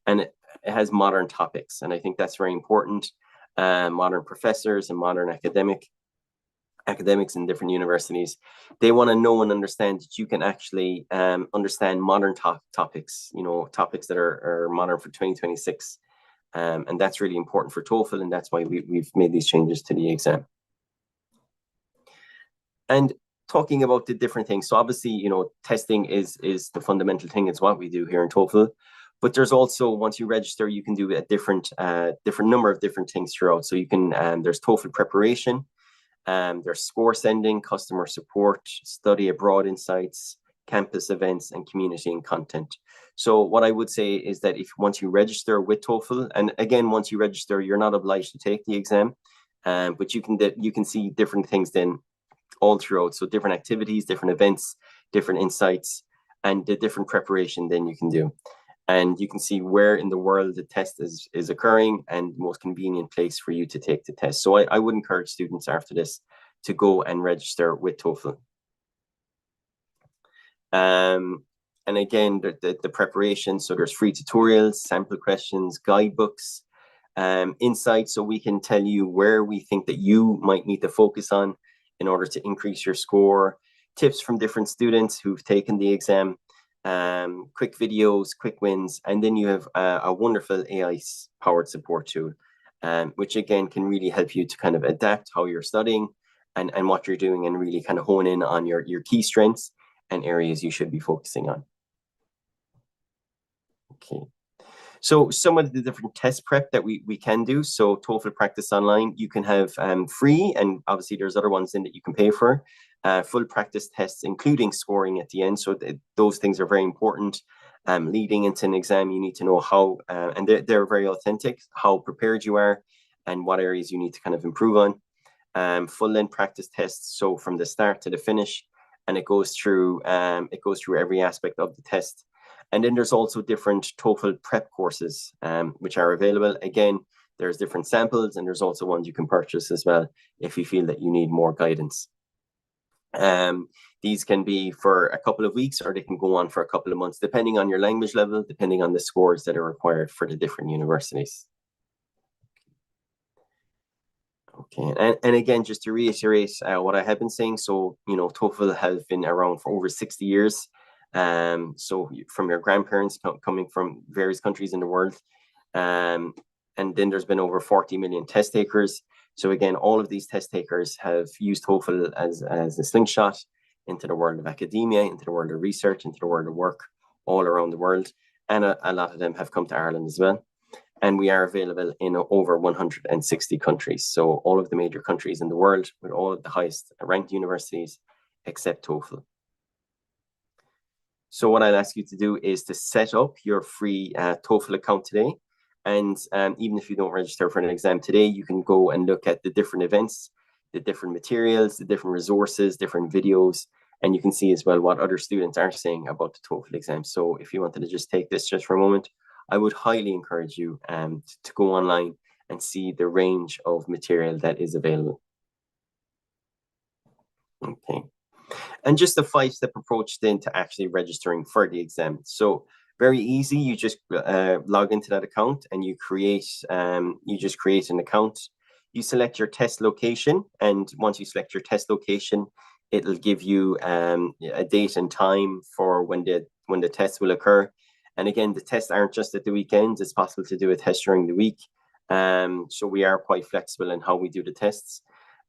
And it has modern topics, and I think that's very important. Modern professors and modern academics in different universities, they want to know and understand that you can actually understand modern topics, you know, topics that are modern for 2026. And that's really important for TOEFL, and that's why we've made these changes to the exam. And talking about the different things, so obviously, you know, testing is the fundamental thing. It's what we do here in TOEFL. But there's also, once you register, you can do a different number of different things throughout. So you can, there's TOEFL preparation, there's score sending, customer support, study abroad insights, campus events, and community and content. So what I would say is that if once you register with TOEFL, and again, once you register, you're not obliged to take the exam, but you can see different things then all throughout. So different activities, different events, different insights, and the different preparation then you can do. And you can see where in the world the test is occurring and the most convenient place for you to take the test. So I would encourage students after this to go and register with TOEFL. And again, the preparation, so there's free tutorials, sample questions, guidebooks, insights, so we can tell you where we think that you might need to focus on in order to increase your score, tips from different students who've taken the exam, quick videos, quick wins, and then you have a wonderful AI-powered support tool, which again can really help you to kind of adapt how you're studying and what you're doing, and really kind of hone in on your key strengths and areas you should be focusing on. Okay, so some of the different test prep that we can do. So TOEFL Practice Online, you can have free, and obviously there's other ones in that you can pay for. Full practice tests, including scoring at the end. So those things are very important. Leading into an exam, you need to know how, and they're very authentic, how prepared you are and what areas you need to kind of improve on. Full length practice tests, so from the start to the finish, and it goes through every aspect of the test. And then there's also different TOEFL prep courses, which are available. Again, there's different samples, and there's also ones you can purchase as well if you feel that you need more guidance. These can be for a couple of weeks, or they can go on for a couple of months, depending on your language level, depending on the scores that are required for the different universities. Okay, and again, just to reiterate what I have been saying, so, you know, TOEFL has been around for over 60 years. So from your grandparents coming from various countries in the world. And then there's been over 40 million test takers. So again, all of these test takers have used TOEFL as a slingshot into the world of academia, into the world of research, into the world of work all around the world. And a lot of them have come to Ireland as well. And we are available in over 160 countries. So all of the major countries in the world, with all of the highest ranked universities, except TOEFL. So what I'll ask you to do is to set up your free TOEFL account today. And even if you don't register for an exam today, you can go and look at the different events, the different materials, the different resources, different videos, and you can see as well what other students are saying about the TOEFL exam. So if you wanted to just take this just for a moment, I would highly encourage you to go online and see the range of material that is available. Okay. And just a 5-step approach then to actually registering for the exam. So very easy, you just log into that account and you just create an account. You select your test location, and once you select your test location, it'll give you a date and time for when the test will occur. And again, the tests aren't just at the weekends, it's possible to do a test during the week. So we are quite flexible in how we do the tests.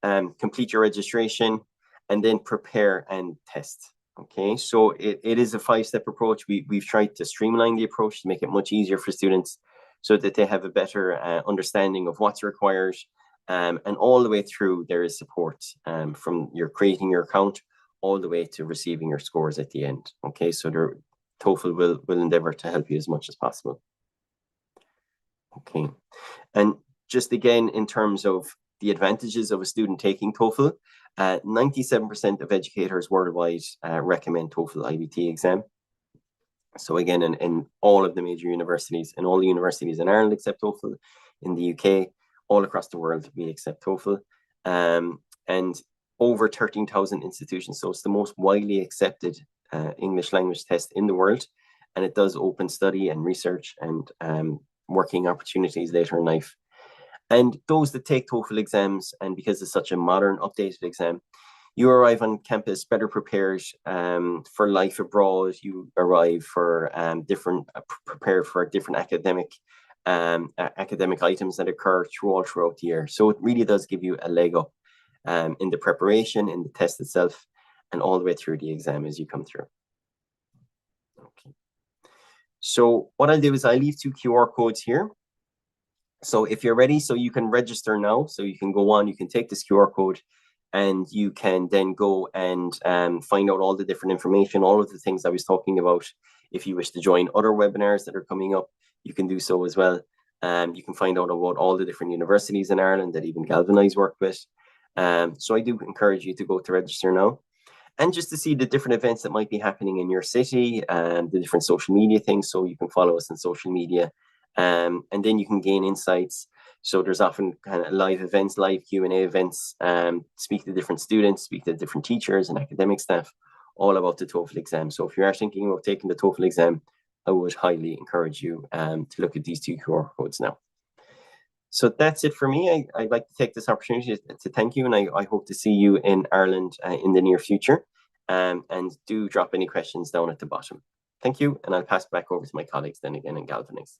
Complete your registration, and then prepare and test. Okay, so it is a 5-step approach. We've tried to streamline the approach to make it much easier for students so that they have a better understanding of what's required. And all the way through, there is support from your creating your account all the way to receiving your scores at the end. Okay, so TOEFL will endeavor to help you as much as possible. Okay, and just again, in terms of the advantages of a student taking TOEFL, 97% of educators worldwide recommend TOEFL IBT exam. So again, in all of the major universities, and all the universities in Ireland accept TOEFL, in the UK, all across the world, we accept TOEFL. And over 13,000 institutions. So it's the most widely accepted English language test in the world. And it does open study and research and working opportunities later in life. And those that take TOEFL exams, and because it's such a modern, updated exam, you arrive on campus better prepared for life abroad. You arrive for prepared for different academic items that occur throughout the year. So it really does give you a leg up in the preparation, in the test itself, and all the way through the exam as you come through. Okay. So what I'll do is I'll leave 2 QR codes here. So if you're ready, so you can register now. So you can go on, you can take this QR code and you can then go and find out all the different information, all of the things I was talking about. If you wish to join other webinars that are coming up, you can do so as well. You can find out about all the different universities in Ireland that even Galvanize work with. So I do encourage you to go to register now. And just to see the different events that might be happening in your city, the different social media things, so you can follow us on social media, and then you can gain insights. So there's often kind of live events, live Q&A events, speak to different students, speak to different teachers and academic staff, all about the TOEFL exam. So if you are thinking about taking the TOEFL exam, I would highly encourage you to look at these 2 QR codes now. So that's it for me. I'd like to take this opportunity to thank you, and I hope to see you in Ireland in the near future. And do drop any questions down at the bottom. Thank you, and I'll pass back over to my colleagues then again in Galvanize.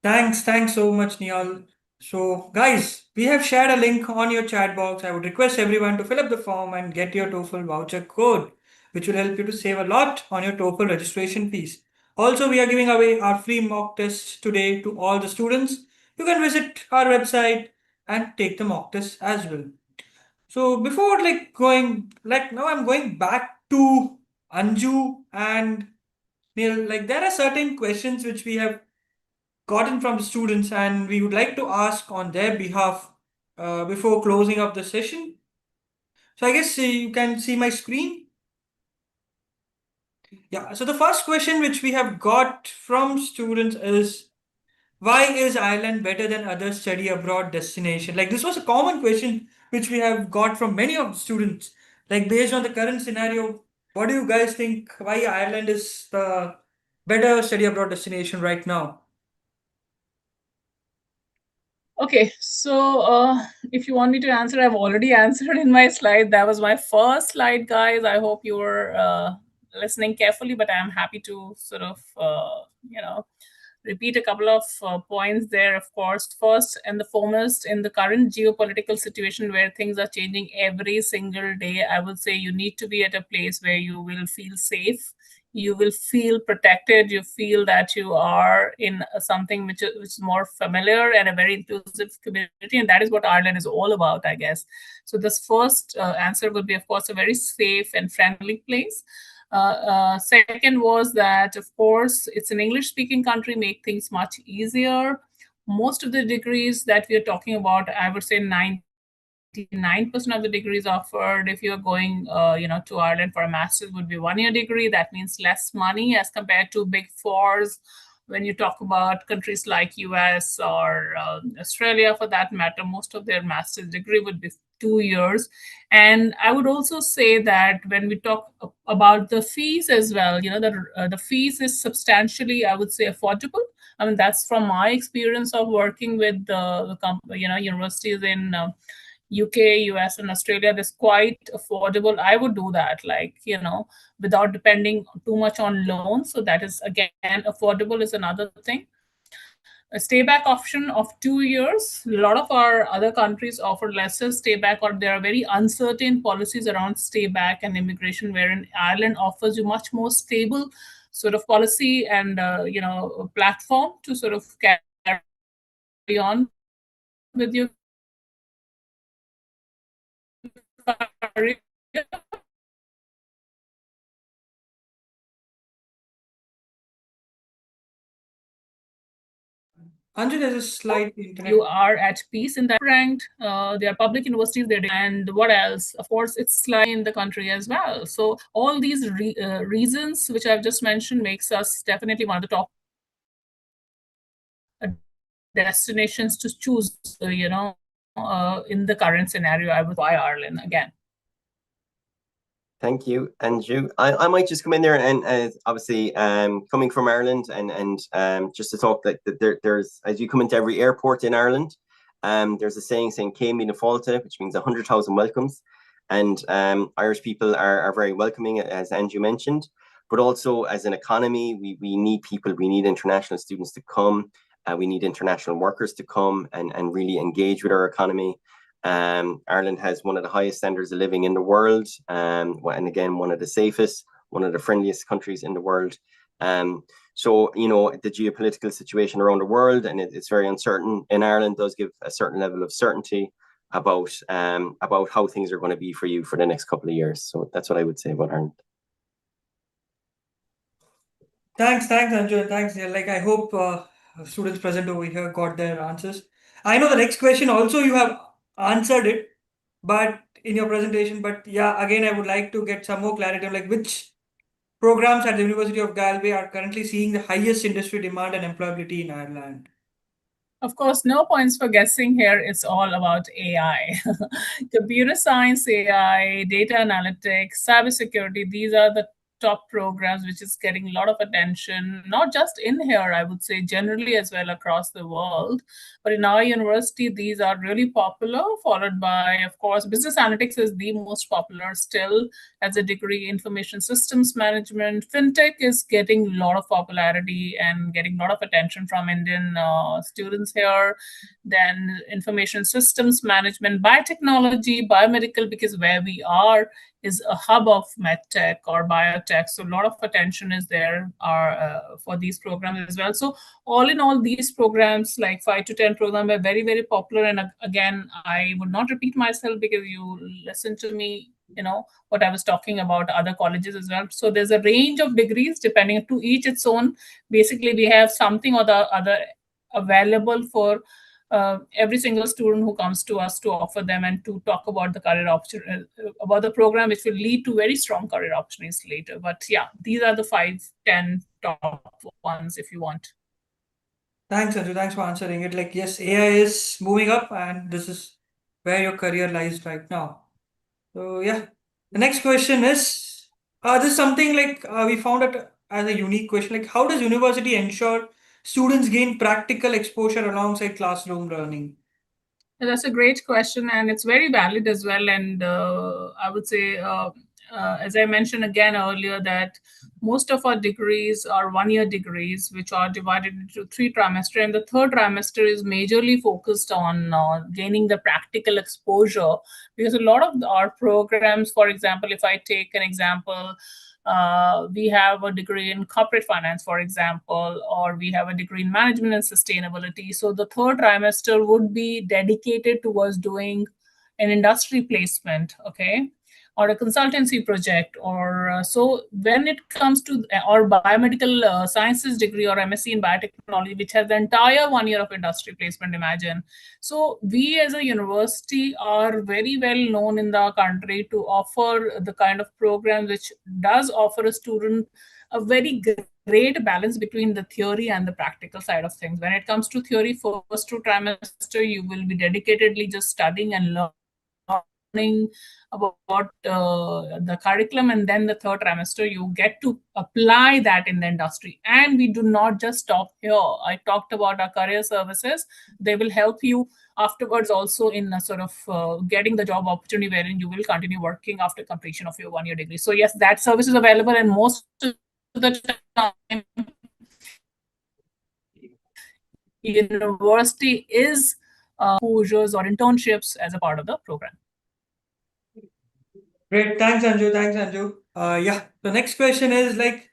Thanks so much, Niall. So, guys, we have shared a link on your chat box. I would request everyone to fill up the form and get your TOEFL voucher code, which will help you to save a lot on your TOEFL registration fees. Also, we are giving away our free mock test today to all the students. You can visit our website and take the mock test as well. So before now I'm going back to Anju and Neil. There are certain questions which we have gotten from the students and we would like to ask on their behalf before closing up the session. So I guess you can see my screen. Yeah, so the first question which we have got from students is, why is Ireland better than other study abroad destination? This was a common question which we have got from many of the students. Based on the current scenario, what do you guys think? Why Ireland is the better study abroad destination right now? Okay, so if you want me to answer, I've already answered in my slide. That was my first slide, guys. I hope you were listening carefully, but I'm happy to sort of, repeat a couple of points there. Of course, first and the foremost, in the current geopolitical situation where things are changing every single day, I would say you need to be at a place where you will feel safe, you will feel protected, you feel that you are in something which is more familiar and a very inclusive community, and that is what Ireland is all about, I guess. So this first answer would be, of course, a very safe and friendly place. Second was that, of course, it's an English-speaking country, make things much easier. Most of the degrees that we are talking about, I would say 99% of the degrees offered, if you're going, to Ireland for a master's, would be 1-year degree. That means less money as compared to Big Fours. When you talk about countries like US or Australia, for that matter, most of their master's degree would be 2 years. And I would also say that when we talk about the fees as well, the fees is substantially, I would say, affordable. I mean, that's from my experience of working with the universities in UK, US, and Australia. That's quite affordable. I would do that, without depending too much on loans. So that is, again, affordable is another thing. A stay-back option of 2 years. A lot of our other countries offer lesser stay-back, or there are very uncertain policies around stay-back and immigration, wherein Ireland offers you much more stable sort of policy and platform to sort of carry on with your career. Anju, there's a slight internet. You are at peace in that ranked. There are public universities there, and what else? Of course, it's slightly in the country as well. So all these reasons which I've just mentioned makes us definitely one of the top destinations to choose. In the current scenario, I would buy Ireland again. Thank you, Anju. I might just come in there and obviously coming from Ireland and just to talk that there's, as you come into every airport in Ireland, there's a saying "Céim Míle Fáilte," which means 100,000 welcomes. And Irish people are very welcoming, as Anju mentioned, but also as an economy, we need people, we need international students to come, we need international workers to come and really engage with our economy. Ireland has one of the highest standards of living in the world, and again, one of the safest, one of the friendliest countries in the world. So, the geopolitical situation around the world, and it's very uncertain. In Ireland, does give a certain level of certainty. about how things are going to be for you for the next couple of years. So that's what I would say about Ireland. Thanks, Anju. Thanks. Yeah, like I hope students present over here got their answers. I know the next question also you have answered it, but in your presentation. But yeah, again, I would like to get some more clarity on like which programs at the University of Galway are currently seeing the highest industry demand and employability in Ireland. Of course, no points for guessing here. It's all about AI. Computer science, AI, data analytics, cybersecurity, these are the top programs which is getting a lot of attention, not just in here, I would say generally as well across the world. But in our university, these are really popular, followed by, of course, business analytics is the most popular still as a degree, information systems management. Fintech is getting a lot of popularity and getting a lot of attention from Indian students here. Then information systems management, biotechnology, biomedical, because where we are is a hub of medtech or biotech. So a lot of attention is there for these programs as well. So all in all, these programs, like 5 to 10 programs, are very, very popular. And again, I would not repeat myself because you listen to me, what I was talking about other colleges as well. So there's a range of degrees depending to each its own. Basically, we have something or the other available for every single student who comes to us to offer them and to talk about the career opportunity, about the program, which will lead to very strong career opportunities later. But yeah, these are the 5, 10 top ones if you want. Thanks, Anju. Thanks for answering it. Like, yes, AI is moving up, and this is where your career lies right now. So yeah, the next question is this is something like we found it as a unique question. Like, how does university ensure students gain practical exposure alongside classroom learning? That's a great question, and it's very valid as well. And I would say, as I mentioned again earlier, that most of our degrees are one-year degrees, which are divided into 3 trimesters. And the third trimester is majorly focused on gaining the practical exposure, because a lot of our programs, for example, if I take an example, we have a degree in corporate finance, for example, or we have a degree in management and sustainability. So the third trimester would be dedicated towards doing an industry placement, okay, or a consultancy project, or so when it comes to or biomedical sciences degree or MSc in biotechnology, which has the entire 1 year of industry placement, imagine. So we as a university are very well known in the country to offer the kind of program which does offer a student a very great balance between the theory and the practical side of things. When it comes to theory, first 2 trimester, you will be dedicatedly just studying and learning about the curriculum, and then the third trimester you get to apply that in the industry. And we do not just stop here. I talked about our career services. They will help you afterwards also in sort of getting the job opportunity wherein you will continue working after completion of your 1 year degree. So yes, that service is available, and most of the time university is exposures or internships as a part of the program. Great, thanks Anju. Yeah, the next question is like,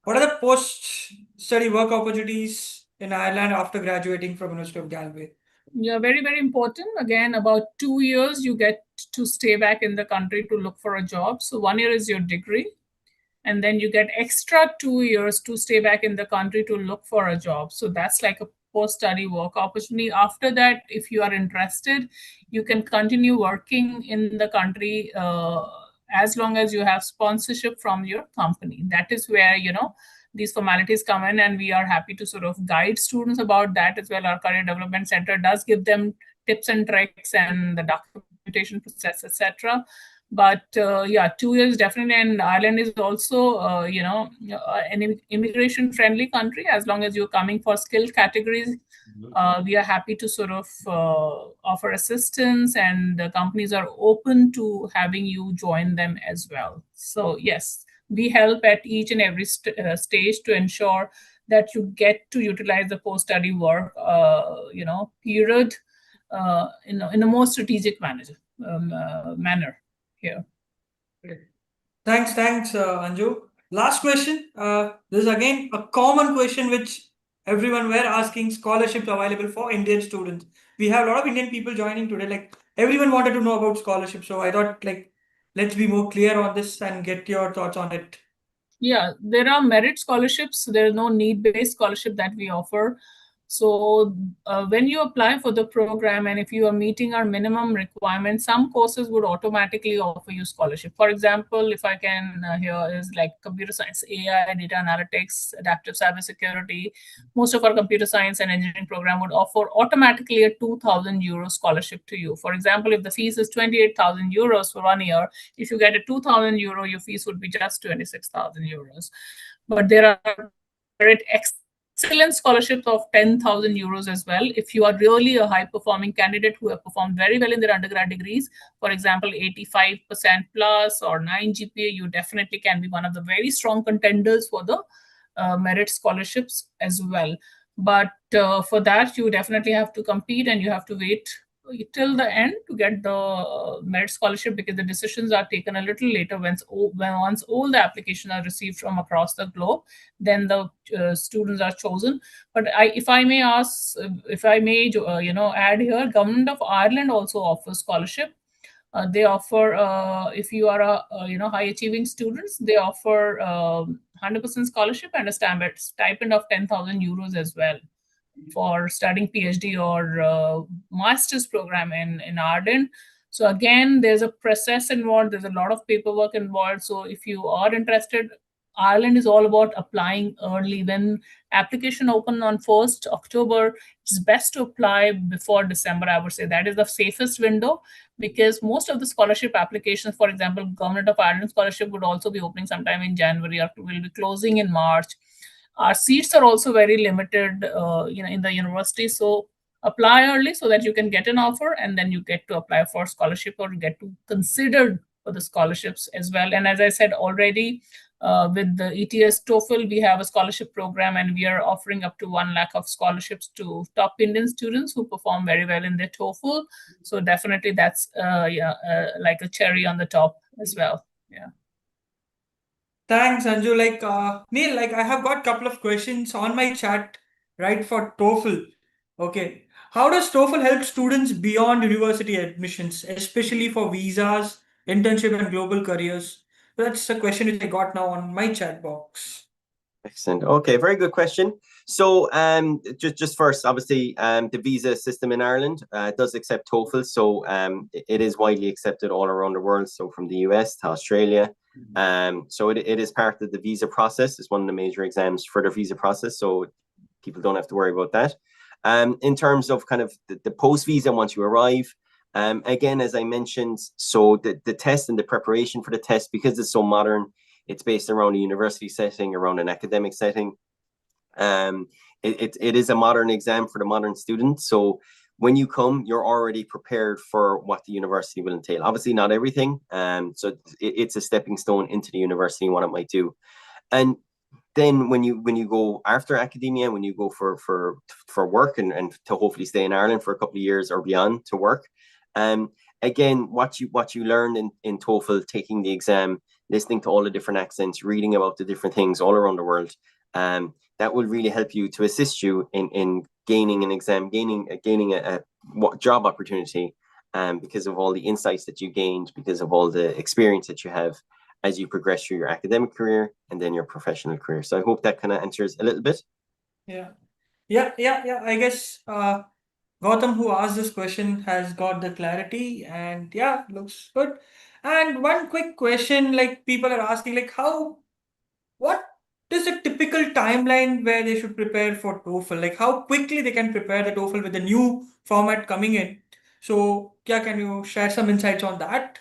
what are the post-study work opportunities in Ireland after graduating from University of Galway? Yeah, very, very important. Again, about 2 years, you get to stay back in the country to look for a job. So 1 year is your degree. And then you get extra 2 years to stay back in the country to look for a job. So that's like a post-study work opportunity. After that, if you are interested, you can continue working in the country as long as you have sponsorship from your company. That is where, these formalities come in, and we are happy to sort of guide students about that as well. Our Career Development Center does give them tips and tricks and the documentation process, etc. But yeah, 2 years definitely. And Ireland is also, an immigration-friendly country. As long as you're coming for skilled categories, we are happy to sort of offer assistance, and the companies are open to having you join them as well. So yes, we help at each and every stage to ensure that you get to utilize the post-study work, period, in a more strategic manner here. Thanks, Anju. Last question. This is again a common question which everyone were asking: scholarships available for Indian students. We have a lot of Indian people joining today. Like, everyone wanted to know about scholarships. So I thought like, let's be more clear on this and get your thoughts on it. Yeah, there are merit scholarships. There is no need-based scholarship that we offer. So when you apply for the program and if you are meeting our minimum requirements, some courses would automatically offer you scholarship. For example, if I can here is like computer science, AI, data analytics, adaptive cybersecurity. Most of our computer science and engineering program would offer automatically a 2,000 euro scholarship to you. For example, if the fees is 28,000 euros for 1 year, if you get a 2,000 euro, your fees would be just 26,000 euros. But there are excellent scholarships of 10,000 euros as well. If you are really a high performing candidate who have performed very well in their undergrad degrees, for example, 85% plus or 9 GPA, you definitely can be one of the very strong contenders for the merit scholarships as well. But for that, you definitely have to compete and you have to wait till the end to get the merit scholarship, because the decisions are taken a little later once all the applications are received from across the globe, then the students are chosen. But if I may ask, if I may add here, Government of Ireland also offers scholarship. They offer, if you are a high achieving students, they offer 100% scholarship and a stipend of 10,000 euros as well for studying PhD or master's program in Ireland. So again, there's a process involved. There's a lot of paperwork involved. So if you are interested, Ireland is all about applying early. When application open on 1st October, it's best to apply before December. I would say that is the safest window, because most of the scholarship applications, for example, Government of Ireland scholarship would also be opening sometime in January or will be closing in March. Our seats are also very limited, in the university. So apply early so that you can get an offer, and then you get to apply for scholarship or get to considered for the scholarships as well. And as I said already, with the ETS TOEFL, we have a scholarship program, and we are offering up to 1 lakh of scholarships to top Indian students who perform very well in their TOEFL. So definitely that's like a cherry on the top as well. Yeah. Thanks, Anju. Like, Neil, like I have got a couple of questions on my chat, right, for TOEFL. Okay. How does TOEFL help students beyond university admissions, especially for visas, internship, and global careers? That's a question which I got now on my chat box. Excellent. Okay, very good question. So just first, obviously, the visa system in Ireland does accept TOEFL. So it is widely accepted all around the world. So from the US to Australia. So it is part of the visa process. It's one of the major exams for the visa process. So people don't have to worry about that. In terms of kind of the post visa, once you arrive, again, as I mentioned, so the test and the preparation for the test, because it's so modern, it's based around a university setting, around an academic setting. It is a modern exam for the modern student. So when you come, you're already prepared for what the university will entail. Obviously, not everything. So it's a stepping stone into the university and what it might do. And then when you go after academia, when you go for work and to hopefully stay in Ireland for a couple of years or beyond to work, again, what you learn in TOEFL, taking the exam, listening to all the different accents, reading about the different things all around the world, that will really help you to assist you in gaining an exam, gaining a job opportunity, because of all the insights that you gained, because of all the experience that you have as you progress through your academic career and then your professional career. So I hope that kind of answers a little bit. Yeah. I guess Gautam, who asked this question, has got the clarity, and yeah, looks good. And one quick question, like people are asking, like what is the typical timeline where they should prepare for TOEFL? Like how quickly they can prepare the TOEFL with the new format coming in? So, yeah, can you share some insights on that?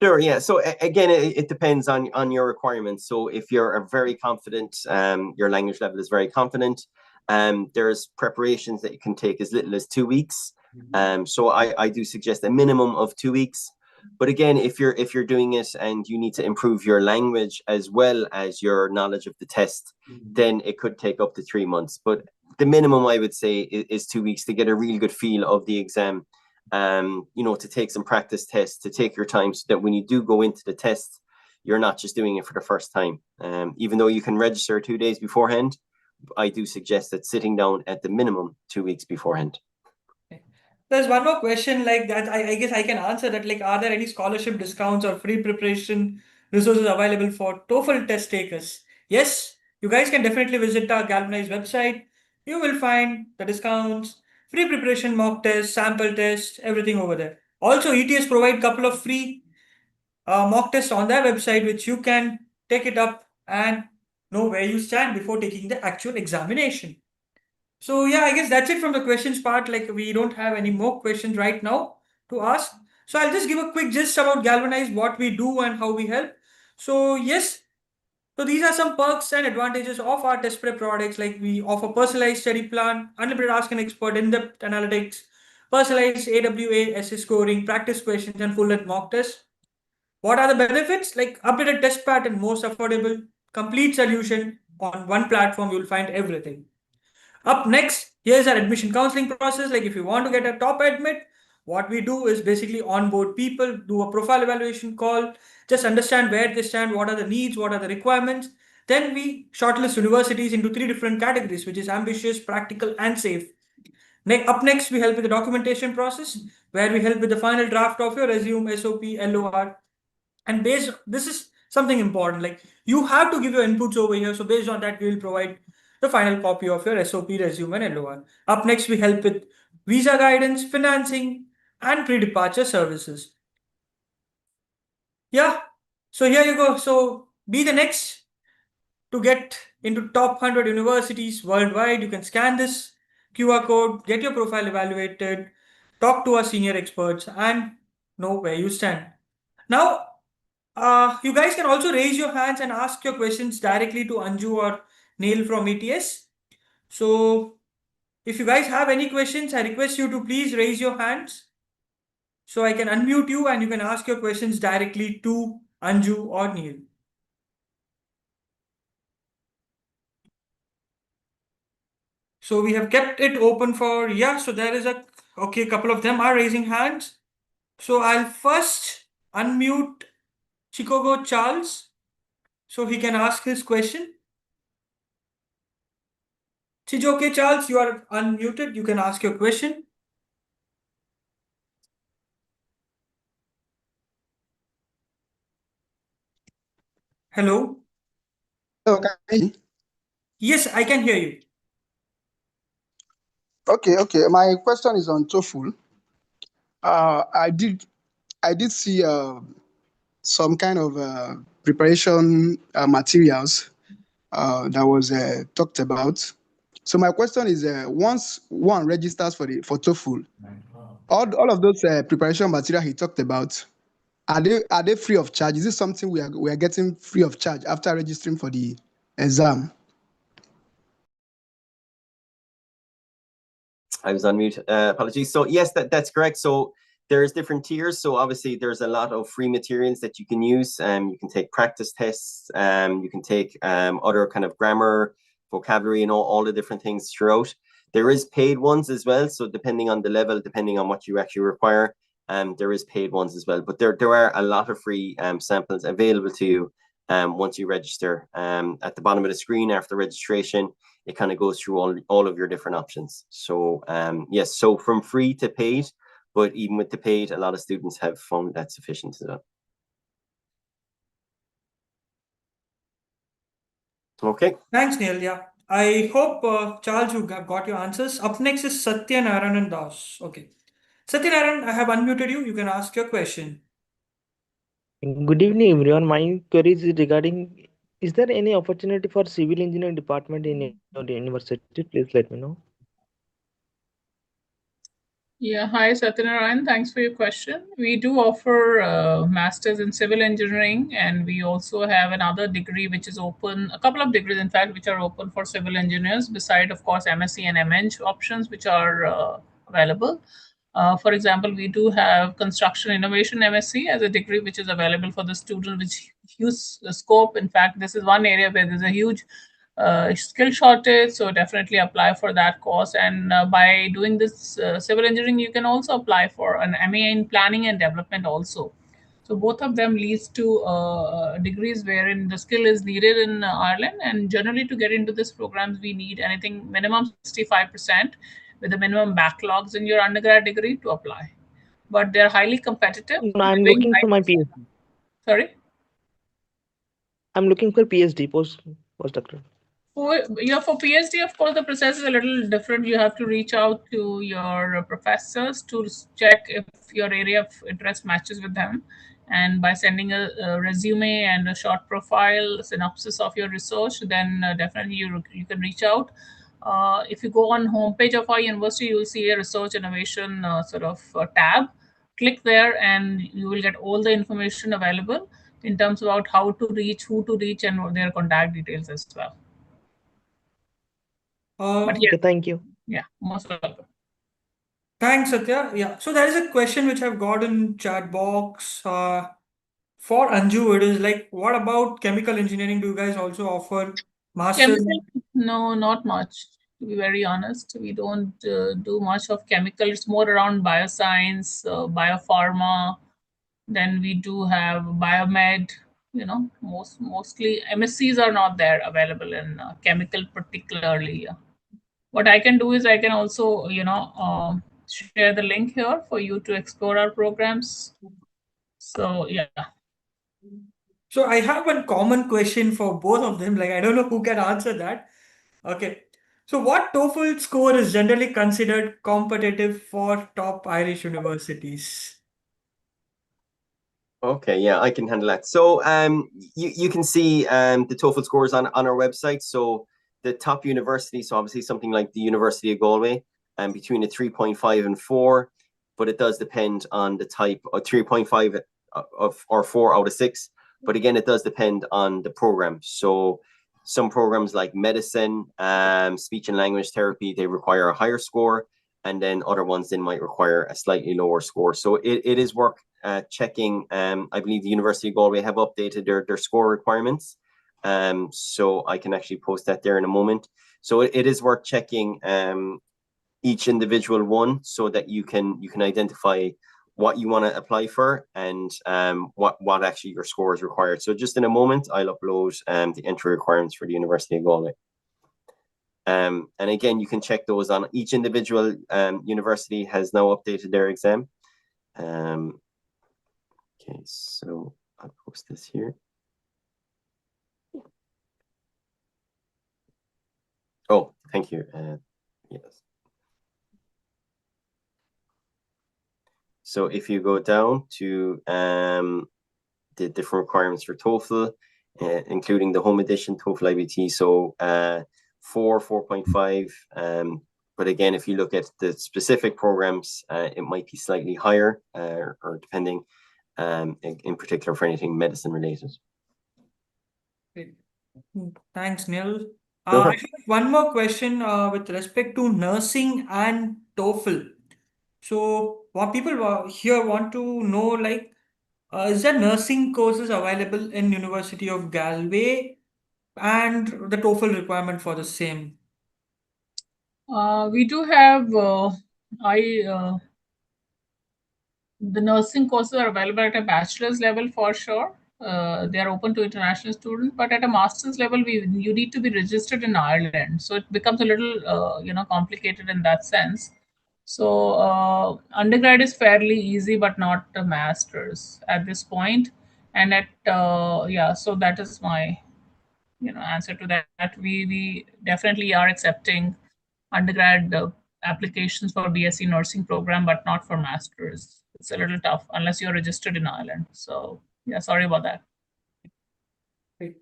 Sure, yeah. So again, it depends on your requirements. So if you're a very confident, your language level is very confident, there's preparations that you can take as little as 2 weeks. So I do suggest a minimum of 2 weeks. But again, if you're doing it and you need to improve your language as well as your knowledge of the test, then it could take up to 3 months. But the minimum, I would say, is 2 weeks to get a really good feel of the exam. To take some practice tests, to take your time so that when you do go into the test, you're not just doing it for the first time. Even though you can register 2 days beforehand, I do suggest that sitting down at the minimum 2 weeks beforehand. There's one more question like that. I guess I can answer that. Like, are there any scholarship discounts or free preparation resources available for TOEFL test takers? Yes, you guys can definitely visit our Galvanize website. You will find the discounts, free preparation mock tests, sample tests, everything over there. Also, ETS provide couple of free mock tests on their website, which you can take it up and know where you stand before taking the actual examination. So yeah, I guess that's it from the questions part. Like we don't have any more questions right now to ask. So I'll just give a quick gist about Galvanize, what we do and how we help. So yes, so these are some perks and advantages of our test prep products. Like we offer personalized study plan, unlimited ask an expert, in-depth analytics, personalized AWA, SS scoring, practice questions, and full-length mock tests. What are the benefits? Like updated test pattern, most affordable, complete solution on one platform. You'll find everything. Up next, here's our admission counseling process. Like if you want to get a top admit, what we do is basically onboard people, do a profile evaluation call, just understand where they stand, what are the needs, what are the requirements. Then we shortlist universities into 3 different categories, which is ambitious, practical, and safe. Up next, we help with the documentation process, where we help with the final draft of your resume, SOP, LOR, and based this is something important. Like you have to give your inputs over here. So based on that, we will provide the final copy of your SOP, resume, and LOR. Up next, we help with visa guidance, financing, and pre-departure services. Yeah. So here you go. So be the next to get into top 100 universities worldwide. You can scan this QR code, get your profile evaluated, talk to our senior experts, and know where you stand. Now, you guys can also raise your hands and ask your questions directly to Anju or Niall from ETS. So, if you guys have any questions, I request you to please raise your hands so I can unmute you and you can ask your questions directly to Anju or Niall. So we have kept it open for, yeah, so there is a couple of them are raising hands. So I'll first unmute Chicago Charles so he can ask his question. Chijoke Charles, you are unmuted. You can ask your question. Hello. Hello, can you hear me? Yes, I can hear you. Okay. My question is on TOEFL. I did see some kind of preparation materials that was talked about. So my question is, once one registers for TOEFL, all of those preparation material he talked about, are they free of charge? Is this something we are getting free of charge after registering for the exam? I was on mute. Apologies. So yes, that's correct. So there's different tiers. So obviously there's a lot of free materials that you can use. You can take practice tests. You can take other kind of grammar, vocabulary, and all the different things throughout. There is paid ones as well. So depending on the level, depending on what you actually require, there is paid ones as well. But there are a lot of free samples available to you once you register. At the bottom of the screen after registration, it kind of goes through all of your different options. So yes, so from free to paid, but even with the paid, a lot of students have found that sufficient as well. Okay. Thanks, Niall. Yeah. I hope, Charles, you have got your answers. Up next is Satyanarayan Das. Okay. Satyanarayan, I have unmuted you. You can ask your question. Good evening, everyone. My query is regarding, is there any opportunity for civil engineering department in your university? Please let me know. Yeah, hi Satyanarayan, thanks for your question. We do offer masters in civil engineering, and we also have another degree which is open, a couple of degrees in fact, which are open for civil engineers, beside of course MSc and MEng options which are available. For example, we do have construction innovation MSc as a degree which is available for the student, which huge scope. In fact, this is one area where there's a huge skill shortage, so definitely apply for that course. And by doing this civil engineering, you can also apply for an MA in planning and development also. So both of them leads to degrees wherein the skill is needed in Ireland, and generally to get into this programs we need anything minimum 65%, with the minimum backlogs in your undergrad degree to apply. But they're highly competitive. No, I'm looking for my PhD. Sorry? I'm looking for PhD, postdoctoral. Yeah, for PhD, of course, the process is a little different. You have to reach out to your professors to check if your area of interest matches with them. And by sending a resume and a short profile, synopsis of your research, then definitely you can reach out. If you go on homepage of our university, you will see a research innovation tab. Click there and you will get all the information available in terms about how to reach, who to reach, and their contact details as well. But Okay, thank you. Yeah, most welcome. Thanks, Satya. Yeah, so there is a question which I've got in chat box. For Anju, it is like, what about chemical engineering? Do you guys also offer masters? Chemical? No, not much. To be very honest, we don't do much of chemical. It's more around bioscience, biopharma. Then we do have biomed. Mostly MSCs are not there available in chemical particularly. What I can do is I can also, share the link here for you to explore our programs. So yeah. So I have one common question for both of them. Like, I don't know who can answer that. Okay. So what TOEFL score is generally considered competitive for top Irish universities? Okay, yeah, I can handle that. So you can see the TOEFL scores on our website. So the top university, so obviously something like the University of Galway, between a 3.5 and 4, but it does depend on the type of 3.5 or 4 out of 6. But again, it does depend on the program. So some programs like medicine, speech and language therapy, they require a higher score. And then other ones then might require a slightly lower score. So it is worth checking. I believe the University of Galway have updated their score requirements. So I can actually post that there in a moment. So it is worth checking each individual one so that you can identify what you want to apply for and what actually your score is required. So just in a moment, I'll upload the entry requirements for the University of Galway. And again, you can check those on each individual university has now updated their exam. Okay, so I'll post this here. Oh, thank you. Yes. So if you go down to the different requirements for TOEFL, including the home edition TOEFL IBT, so 4, 4.5. But again, if you look at the specific programs, it might be slightly higher or depending, in particular for anything medicine related. Thanks, Niall. I have one more question with respect to nursing and TOEFL. So what people here want to know, like, is there nursing courses available in University of Galway and the TOEFL requirement for the same? We do have the nursing courses are available at a bachelor's level for sure. They are open to international students, but at a master's level, you need to be registered in Ireland. So it becomes a little complicated in that sense. So undergrad is fairly easy, but not a master's at this point. And so that is my answer to that. We definitely are accepting undergrad applications for BSc nursing program, but not for masters. It's a little tough unless you're registered in Ireland. So yeah, sorry about that. Great.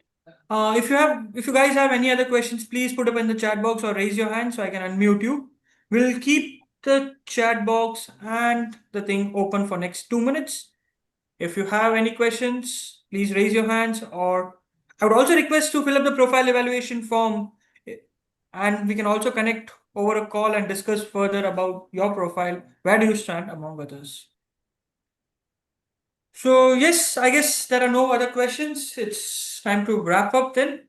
If you guys have any other questions, please put up in the chat box or raise your hand so I can unmute you. We'll keep the chat box and the thing open for next 2 minutes. If you have any questions, please raise your hands, or I would also request to fill up the profile evaluation form, and we can also connect over a call and discuss further about your profile. Where do you stand among others? So yes, I guess there are no other questions. It's time to wrap up then.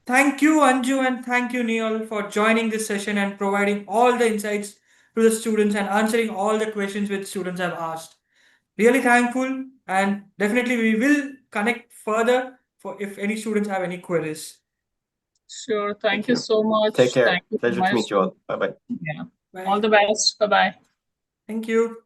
Thank you, Anju, and thank you, Niall, for joining this session and providing all the insights to the students and answering all the questions which students have asked. Really thankful, and definitely we will connect further for if any students have any queries. Sure. Thank you so much. Take care. Thank you Pleasure to meet you all. Bye-bye. Yeah. Bye. All the best. Bye-bye. Thank you.